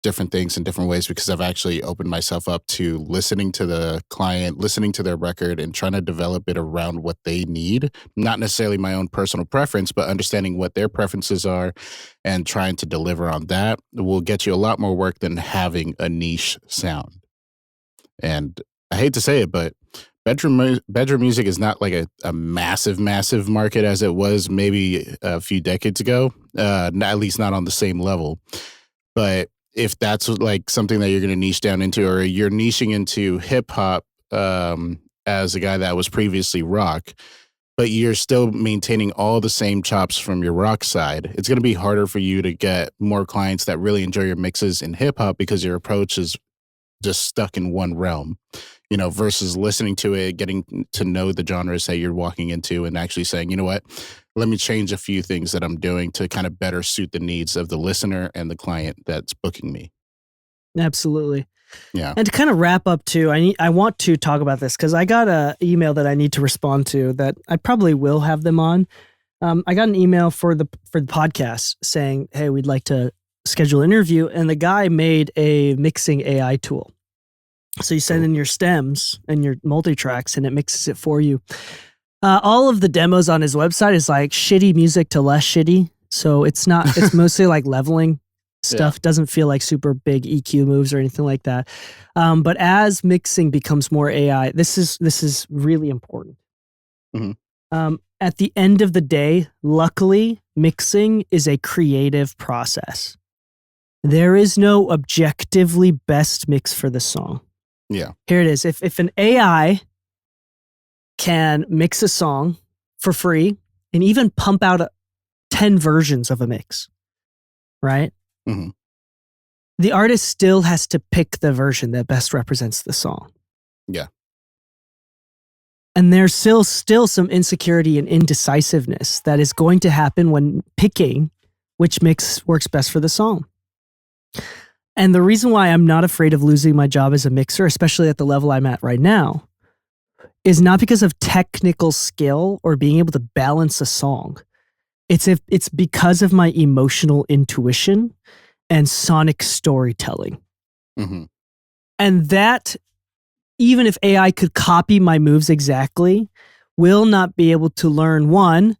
different things in different ways, because I've actually opened myself up to listening to the client, listening to their record, and trying to develop it around what they need. Not necessarily my own personal preference, but understanding what their preferences are and trying to deliver on that will get you a lot more work than having a niche sound. And I hate to say it, but bedroom music is not like a massive market as it was maybe a few decades ago, at least not on the same level. But if that's like something that you're going to niche down into, or you're niching into hip hop as a guy that was previously rock, but you're still maintaining all the same chops from your rock side, it's going to be harder for you to get more clients that really enjoy your mixes in hip hop, because your approach is just stuck in one realm, you know, versus listening to it, getting to know the genres that you're walking into, and actually saying, you know what, let me change a few things that I'm doing to kind of better suit the needs of the listener and the client that's booking me. Absolutely. Yeah. And to kind of wrap up too, I want to talk about this because I got an email that I need to respond to that I probably will have them on. I got an email for the podcast saying, hey, we'd like to schedule an interview. And the guy made a mixing AI tool. So you send in your stems and your multi-tracks and it mixes it for you. All of the demos on his website is like shitty music to less shitty. So it's mostly like leveling stuff. Yeah. Doesn't feel like super big EQ moves or anything like that. But as mixing becomes more AI, this is really important. Mm-hmm. At the end of the day, luckily, mixing is a creative process. There is no objectively best mix for the song. Yeah. Here it is. If an AI can mix a song for free and even pump out 10 versions of a mix, right? Mm-hmm. The artist still has to pick the version that best represents the song. Yeah. And there's still some insecurity and indecisiveness that is going to happen when picking which mix works best for the song. And the reason why I'm not afraid of losing my job as a mixer, especially at the level I'm at right now, is not because of technical skill or being able to balance a song. It's because of my emotional intuition and sonic storytelling. Mm-hmm. And that, even if AI could copy my moves exactly, will not be able to learn one,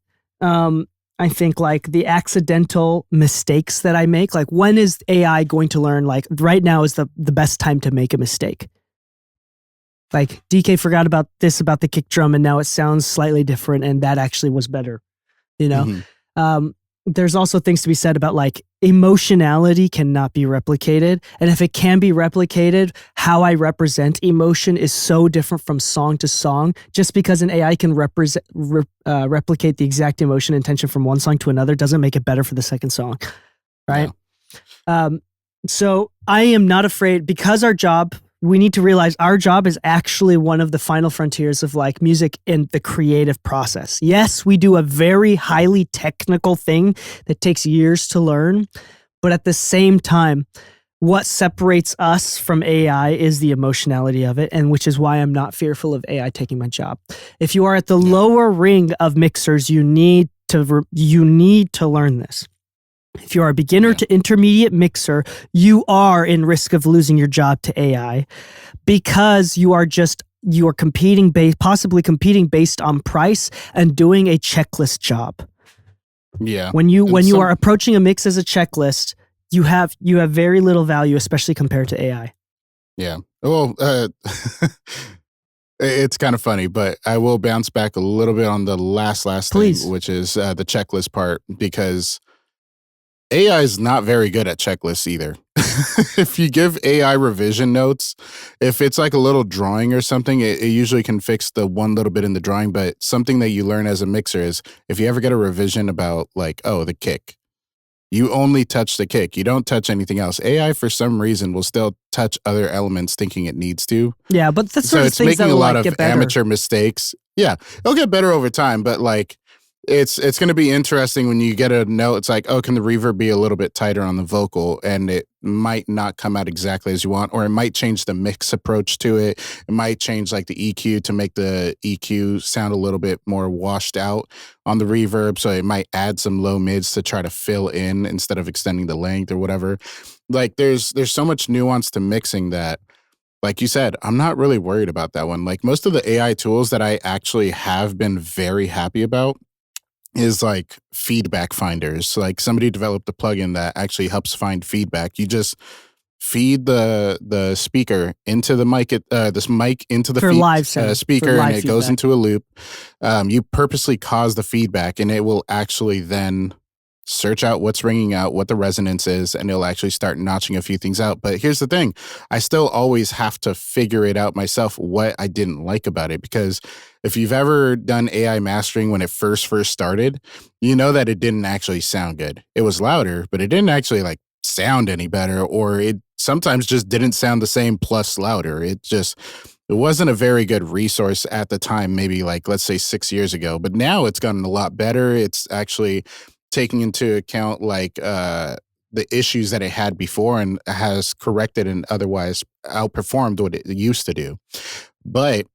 I think like the accidental mistakes that I make. Like, when is AI going to learn, like right now is the best time to make a mistake? Like, DK forgot about this about the kick drum and now it sounds slightly different and that actually was better. you know? Mm-hmm. There's also things to be said about like emotionality cannot be replicated. And if it can be replicated, how I represent emotion is so different from song to song. Just because an AI can replicate the exact emotion intention from one song to another doesn't make it better for the second song, right? Yeah. So I am not afraid, because we need to realize our job is actually one of the final frontiers of like music in the creative process. Yes, we do a very highly technical thing that takes years to learn, but at the same time, what separates us from AI is the emotionality of it, and which is why I'm not fearful of AI taking my job. If you are at the lower ring of mixers, you need to learn this. If you are a beginner to intermediate mixer, you are in risk of losing your job to AI, because you are possibly competing based on price and doing a checklist job. Yeah. When you are approaching a mix as a checklist, you have very little value, especially compared to AI. Yeah. Well, it's kind of funny, but I will bounce back a little bit on the last Please. thing, which is the checklist part, because AI is not very good at checklists either. If you give AI revision notes, if it's like a little drawing or something, it usually can fix the one little bit in the drawing. But something that you learn as a mixer is, if you ever get a revision about like, oh, the kick, you only touch the kick. You don't touch anything else. AI, for some reason, will still touch other elements thinking it needs to. Yeah, but that's so it's making a lot of get better. Amateur mistakes. Yeah, it'll get better over time, but like, it's going to be interesting when you get a note. It's like, oh, can the reverb be a little bit tighter on the vocal? And it might not come out exactly as you want, or it might change the mix approach to it. It might change like the EQ to make the EQ sound a little bit more washed out on the reverb. So it might add some low mids to try to fill in instead of extending the length or whatever. Like there's so much nuance to mixing that, like you said, I'm not really worried about that one. Like most of the AI tools that I actually have been very happy about is like feedback finders. Like somebody developed a plugin that actually helps find feedback. You just feed the speaker into the mic, this mic into the speaker, and it goes into a loop. You purposely cause the feedback, and it will actually then search out what's ringing out, what the resonance is, and it'll actually start notching a few things out. But here's the thing, I still always have to figure it out myself, what I didn't like about it. Because if you've ever done AI mastering when it first started, you know that it didn't actually sound good. It was louder, but it didn't actually like sound any better, or it sometimes just didn't sound the same plus louder. It wasn't a very good resource at the time, maybe like, let's say 6 years ago. But now it's gotten a lot better. It's actually taking into account like the issues that it had before, and has corrected and otherwise outperformed what it used to do. But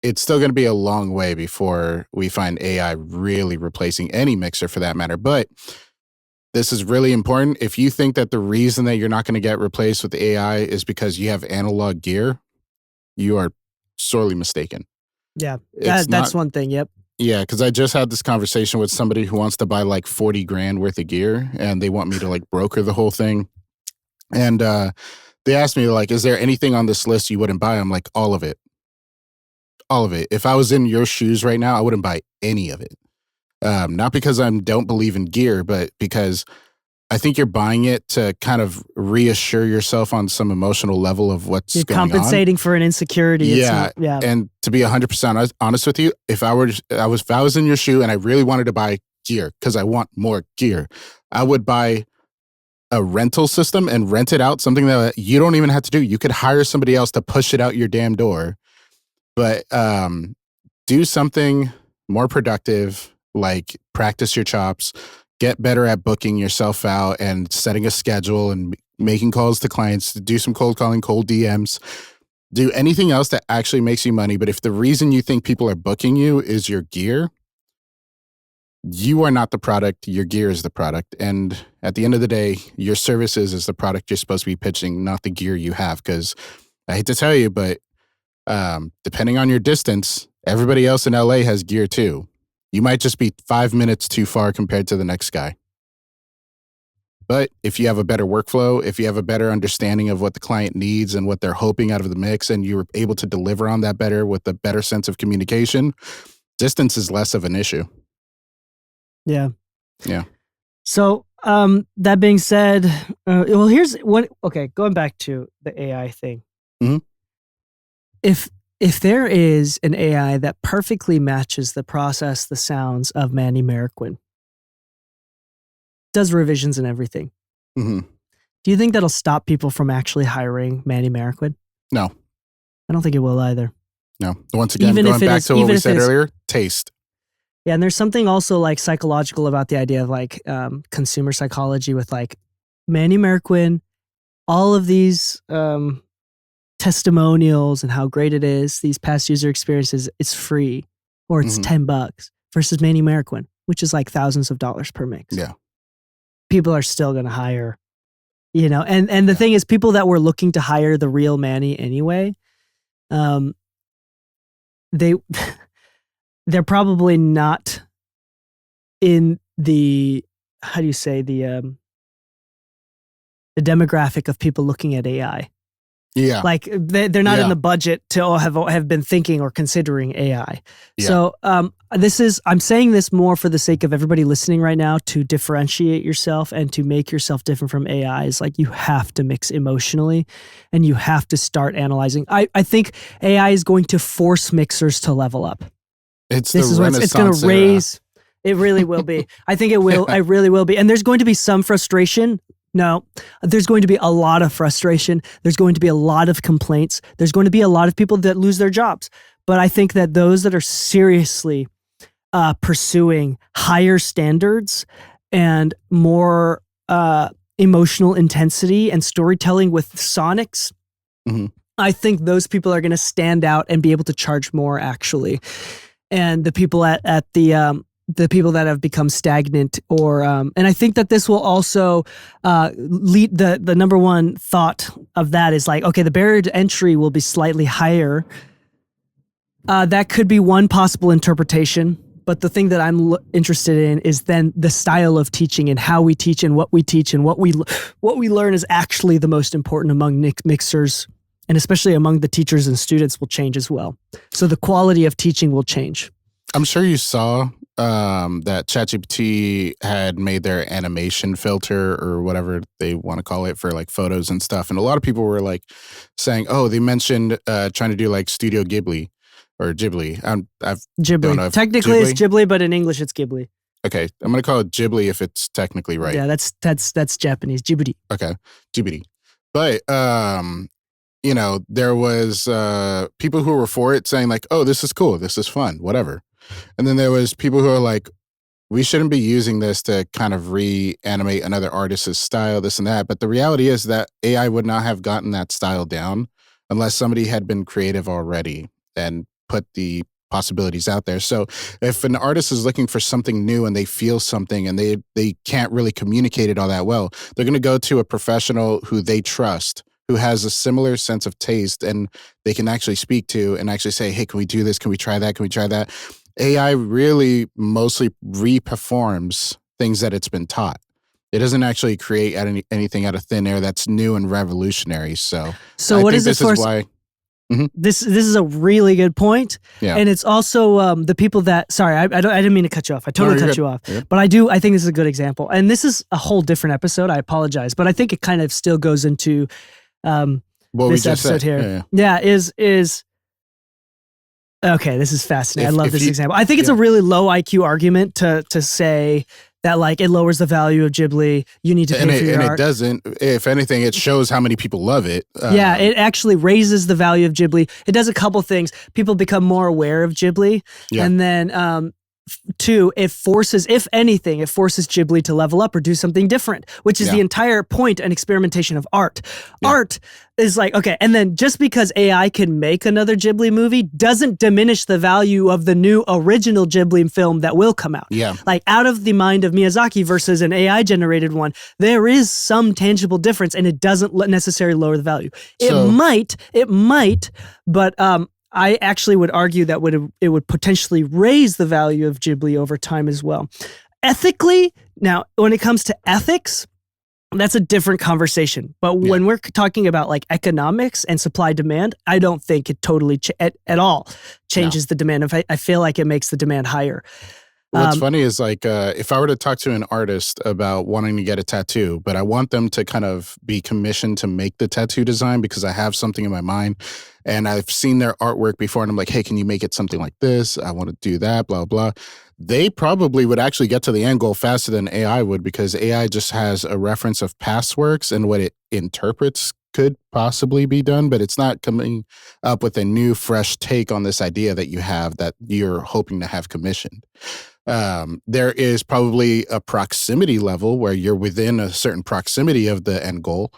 it's still going to be a long way before we find AI really replacing any mixer for that matter. But this is really important. If you think that the reason that you're not going to get replaced with AI is because you have analog gear, you are sorely mistaken. Yeah, that's one thing. Yep. Yeah, because I just had this conversation with somebody who wants to buy like 40 grand worth of gear, and they want me to like broker the whole thing. And they asked me like, is there anything on this list you wouldn't buy? I'm like, all of it. All of it. If I was in your shoes right now, I wouldn't buy any of it. Not because I don't believe in gear, but because I think you're buying it to kind of reassure yourself on some emotional level of what's going on. You're compensating for an insecurity. Yeah. And to be 100% honest with you, if I was in your shoe and I really wanted to buy gear because I want more gear, I would buy a rental system and rent it out, something that you don't even have to do. You could hire somebody else to push it out your damn door. But do something more productive, like practice your chops, get better at booking yourself out and setting a schedule and making calls to clients, do some cold calling, cold DMs, do anything else that actually makes you money. But if the reason you think people are booking you is your gear, you are not the product, your gear is the product. And at the end of the day, your services is the product you're supposed to be pitching, not the gear you have. Because I hate to tell you, but depending on your distance, everybody else in LA has gear too. You might just be 5 minutes too far compared to the next guy. But if you have a better workflow, if you have a better understanding of what the client needs and what they're hoping out of the mix, and you're able to deliver on that better with a better sense of communication, distance is less of an issue. Yeah. Yeah. So that being said, well, here's one. Okay, going back to the AI thing. Mhm. If there is an AI that perfectly matches the process, the sounds of Manny Marroquin, does revisions and everything, hmm do you think that'll stop people from actually hiring Manny Marroquin? No. I don't think it will either. No. Once again, Even going if it back is- to what even we if it said is- earlier, taste. Yeah, and there's something also like psychological about the idea of like consumer psychology with like Manny Marroquin, all of these testimonials and how great it is, these past user experiences, it's free or it's Mhm. $10 versus Manny Marroquin, which is like thousands of dollars per mix. Yeah. People are still going to hire, and the thing is, people that were looking to hire the real Manny anyway, they're probably not in the, how do you say, the demographic of people looking at AI. Yeah. Like they're not in Yeah. the budget to have been thinking or considering AI. Yeah. So I'm saying this more for the sake of everybody listening right now, to differentiate yourself and to make yourself different from AI. Is like you have to mix emotionally and you have to start analyzing. I think AI is going to force mixers to level up. It's This the is what it's going Renaissance to raise. It really will be. I think it will. Yeah. I really will be. And there's going to be some frustration. No, there's going to be a lot of frustration. There's going to be a lot of complaints. There's going to be a lot of people that lose their jobs. But I think that those that are seriously pursuing higher standards and more emotional intensity and storytelling with sonics, Mhm. I think those people are going to stand out and be able to charge more, actually. And the people at the people that have become stagnant, or and I think that this will also lead, the number one thought of that is like, okay, the barrier to entry will be slightly higher. That could be one possible interpretation. But the thing that I'm interested in is then the style of teaching and how we teach and what we teach and what we learn is actually the most important among mixers, and especially among the teachers and students, will change as well. So the quality of teaching will change. I'm sure you saw that ChatGPT had made their animation filter or whatever they want to call it for like photos and stuff. And a lot of people were like saying, oh, they mentioned trying to do like Studio Ghibli or Ghibli. I've Ghibli. don't know if Technically it's Ghibli, but in English it's Ghibli. Okay. I'm going to call it Ghibli if it's technically right. Yeah, that's Japanese. Ghibli. Okay. Ghibli. But, there was people who were for it saying like, oh, this is cool. This is fun, whatever. And then there was people who are like, we shouldn't be using this to kind of reanimate another artist's style, this and that. But the reality is that AI would not have gotten that style down unless somebody had been creative already and put the possibilities out there. So if an artist is looking for something new and they feel something and they can't really communicate it all that well, they're going to go to a professional who they trust, who has a similar sense of taste, and they can actually speak to and actually say, hey, can we do this? Can we try that? Can we try that? AI really mostly reperforms things that it's been taught. It doesn't actually create anything out of thin air that's new and revolutionary. So what is it for? Why, This is a really good point. Yeah. And it's also the people that, sorry, I didn't mean to cut you off. I totally cut you off. Yeah. But I think this is a good example. And this is a whole different episode. I apologize. But I think it kind of still goes into this episode here. Yeah, is okay, this is fascinating. I love this example. I think it's a really low IQ argument to say that like it lowers the value of Ghibli. You need to pay for your art. And it doesn't. If anything, it shows how many people love it. Yeah, it actually raises the value of Ghibli. It does a couple things. People become more aware of Ghibli. Yeah. And then two, it forces Ghibli to level up or do something different, which is the entire point and experimentation of art. Yeah. Art is like, okay, and then just because AI can make another Ghibli movie doesn't diminish the value of the new original Ghibli film that will come out. Yeah. Like Out of the Mind of Miyazaki versus an AI generated one, there is some tangible difference and it doesn't necessarily lower the value. It might, but I actually would argue that it would potentially raise the value of Ghibli over time as well. Ethically, now, when it comes to ethics, that's a different conversation. But when we're talking about like economics and supply demand, I don't think it totally at all changes the demand. I feel like it makes the demand higher. What's funny is like if I were to talk to an artist about wanting to get a tattoo, but I want them to kind of be commissioned to make the tattoo design because I have something in my mind and I've seen their artwork before and I'm like, hey, can you make it something like this? I want to do that, blah, blah. They probably would actually get to the end goal faster than AI would because AI just has a reference of past works and what it interprets could possibly be done, but it's not coming up with a new, fresh take on this idea that you have that you're hoping to have commissioned. There is probably a proximity level where you're within a certain proximity of the end goal,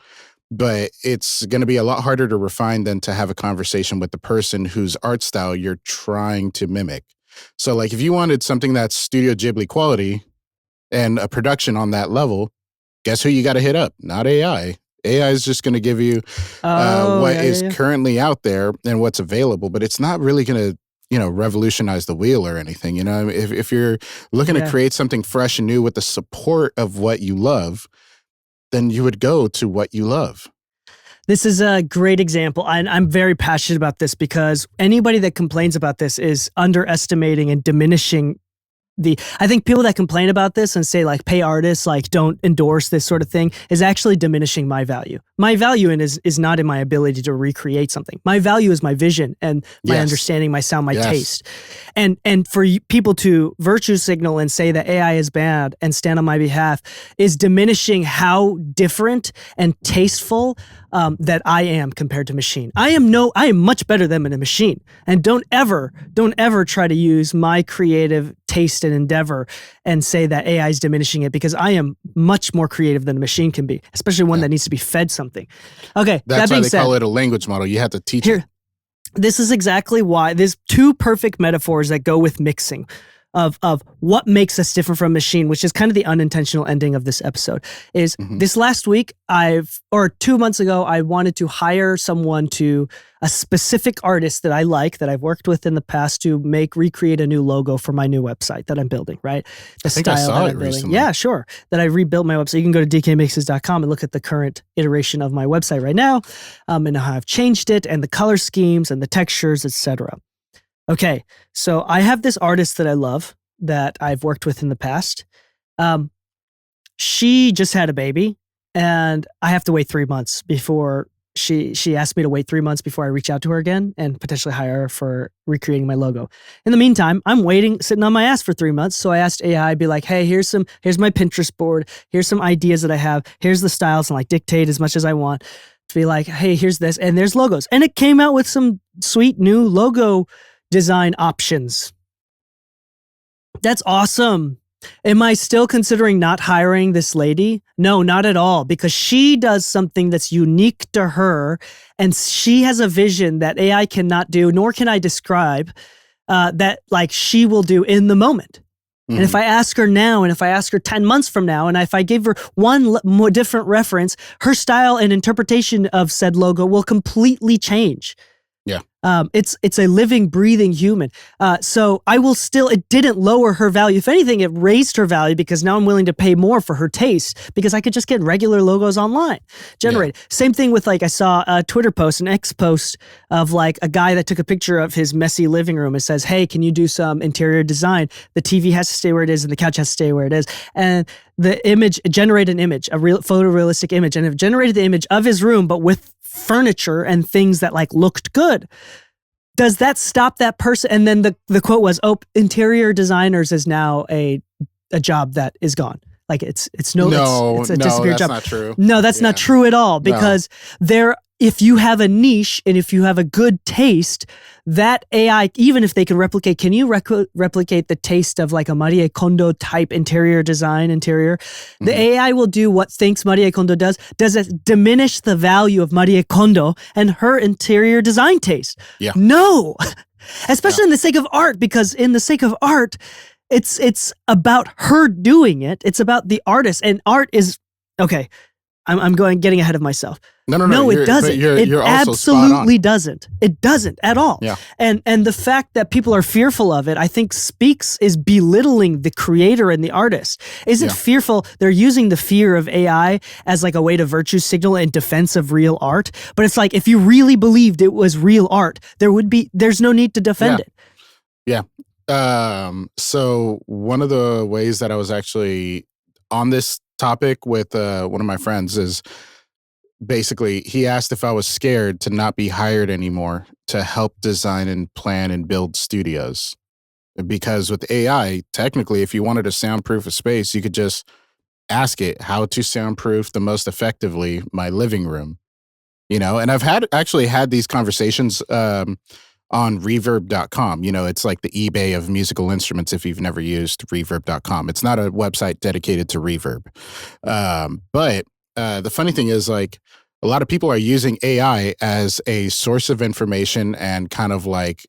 but it's going to be a lot harder to refine than to have a conversation with the person whose art style you're trying to mimic. So like if you wanted something that's Studio Ghibli quality and a production on that level, guess who you got to hit up? Not AI. AI is just going to give you what is currently out there and what's available, but it's not really going to revolutionize the wheel or anything. If you're looking to create something fresh and new with the support of what you love, then you would go to what you love. This is a great example. I'm very passionate about this because anybody that complains about this is underestimating and diminishing I think people that complain about this and say like pay artists, like don't endorse this sort of thing is actually diminishing my value. My value is not in my ability to recreate something. My value is my vision and my understanding, my sound, my taste. And for people to virtue signal and say that AI is bad and stand on my behalf is diminishing how different and tasteful that I am compared to machine. I am much better than a machine. And don't ever try to use my creative taste and endeavor and say that AI is diminishing it because I am much more creative than a machine can be, especially one that needs to be fed something. Okay, that's why they call it a language model. You have to teach it. This is exactly why there's two perfect metaphors that go with mixing of what makes us different from a machine, which is kind of the unintentional ending of this episode, is this last week 2 months ago, I wanted to hire someone a specific artist that I like, that I've worked with in the past to recreate a new logo for my new website that I'm building, right? I think I saw it recently. Yeah, sure. That I rebuilt my website. You can go to dkmixes.com and look at the current iteration of my website right now, and how I've changed it and the color schemes and the textures, etc. Okay, so I have this artist that I love that I've worked with in the past. She just had a baby, and I have to wait 3 months before she asked me to wait 3 months before I reach out to her again and potentially hire her for recreating my logo. In the meantime, I'm waiting, sitting on my ass for 3 months. So I asked AI, be like, hey, here's my Pinterest board. Here's some ideas that I have. Here's the styles, and like dictate as much as I want to be like, hey, here's this, and there's logos. And it came out with some sweet new logo design options. That's awesome. Am I still considering not hiring this lady? No, not at all, because she does something that's unique to her, and she has a vision that AI cannot do, nor can I describe, that like she will do in the moment. And if I ask her now, and if I ask her 10 months from now, and if I give her one more different reference, her style and interpretation of said logo will completely change. Yeah. It's a living, breathing human. So I will still, it didn't lower her value. If anything, it raised her value because now I'm willing to pay more for her taste because I could just get regular logos online generated. Yeah. Same thing with like, I saw a Twitter post, an X post of like a guy that took a picture of his messy living room and says, hey, can you do some interior design? The TV has to stay where it is and the couch has to stay where it is. And the image, generated an image, a real photorealistic image, and it generated the image of his room, but with furniture and things that like looked good. Does that stop that person? And then the quote was, "Oh, interior designers is now a job that is gone. Like it's a disappeared job." That's not true. No, that's not true at all because if you have a niche and if you have a good taste, that AI, even if they can replicate, can you replicate the taste of like a Marie Kondo type interior design interior? The AI will do what thinks Marie Kondo does. Does it diminish the value of Marie Kondo and her interior design taste? Yeah. No, especially in the sake of art, because in the sake of art, it's about her doing it. It's about the artist, and art is, okay, I'm getting ahead of myself. No, it doesn't. It absolutely doesn't. It doesn't at all. Yeah. And the fact that people are fearful of it, I think is belittling the creator and the artist. Isn't fearful. They're using the fear of AI as like a way to virtue signal in defense of real art. But it's like, if you really believed it was real art, there's no need to defend it. Yeah. So one of the ways that I was actually on this topic with one of my friends is basically he asked if I was scared to not be hired anymore to help design and plan and build studios. Because with AI, technically, if you wanted to soundproof a space, you could just ask it how to soundproof the most effectively my living room. And I've actually had these conversations on reverb.com. It's like the eBay of musical instruments if you've never used reverb.com. It's not a website dedicated to reverb. But the funny thing is, like, a lot of people are using AI as a source of information and kind of like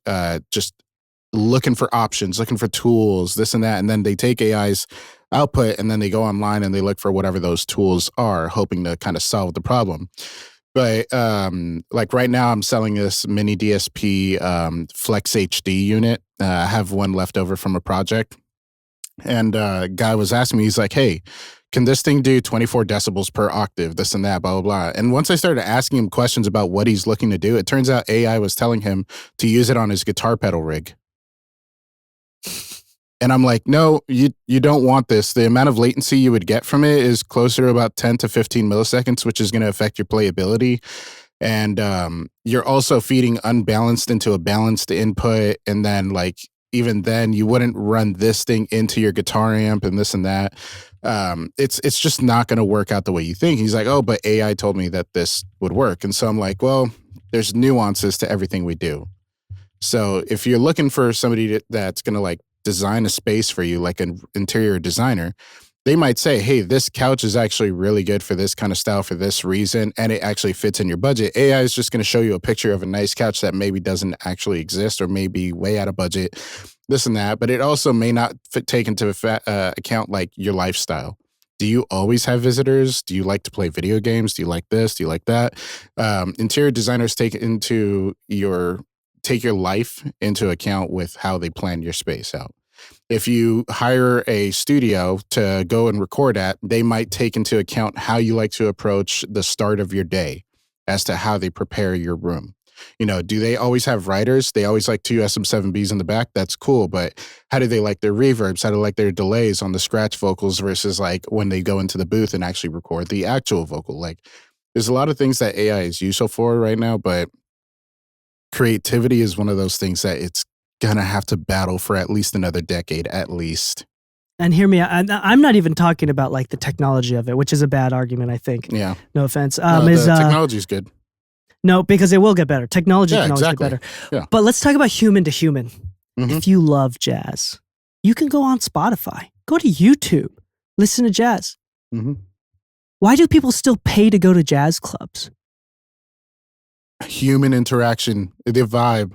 just looking for options, looking for tools, this and that. And then they take AI's output and then they go online and they look for whatever those tools are, hoping to kind of solve the problem. But like right now, I'm selling this mini DSP Flex HD unit. I have one left over from a project. And a guy was asking me, he's like, hey, can this thing do 24 decibels per octave, this and that, blah, blah, blah. And once I started asking him questions about what he's looking to do, it turns out AI was telling him to use it on his guitar pedal rig. And I'm like, no, you don't want this. The amount of latency you would get from it is closer to about 10 to 15 milliseconds, which is going to affect your playability. And you're also feeding unbalanced into a balanced input. And then like, even then you wouldn't run this thing into your guitar amp and this and that. It's just not going to work out the way you think. He's like, oh, but AI told me that this would work. And so I'm like, well, there's nuances to everything we do. So if you're looking for somebody that's going to like design a space for you, like an interior designer, they might say, hey, this couch is actually really good for this kind of style for this reason, and it actually fits in your budget. AI is just going to show you a picture of a nice couch that maybe doesn't actually exist or maybe way out of budget, this and that, but it also may not take into account like your lifestyle. Do you always have visitors? Do you like to play video games? Do you like this? Do you like that? Interior designers take your life into account with how they plan your space out. If you hire a studio to go and record at, they might take into account how you like to approach the start of your day as to how they prepare your room. Do they always have writers? They always like 2 SM7Bs in the back. That's cool. But how do they like their reverbs? How do they like their delays on the scratch vocals versus like when they go into the booth and actually record the actual vocal? Like there's a lot of things that AI is useful for right now, but creativity is one of those things that it's gonna have to battle for at least another decade, at least. And hear me, I'm not even talking about like the technology of it, which is a bad argument, I think. Yeah. No offense. The technology is good. No, because it will get better. Technology can always get better. Yeah. But let's talk about human to human. Mm-hmm. If you love jazz, you can go on Spotify, go to YouTube, listen to jazz. Mm-hmm. Why do people still pay to go to jazz clubs? Human interaction, the vibe,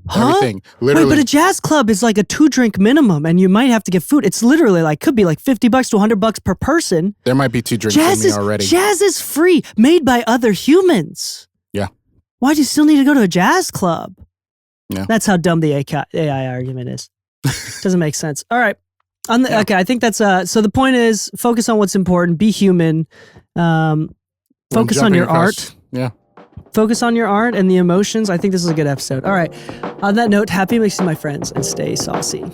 huh? everything. Literally. Wait, but a jazz club is like a 2-drink minimum, and you might have to get food. It's literally like could be like $50 to $100 per person. There might be 2 drinks in me already. Jazz is free, made by other humans. Yeah. Why do you still need to go to a jazz club? Yeah. That's how dumb the AI argument is. Doesn't make sense. All right. Okay, I think that's so the point is focus on what's important, be human, focus on your art. Yeah. Focus on your art and the emotions. I think this is a good episode. All right. On that note, happy mixing, my friends, and stay saucy.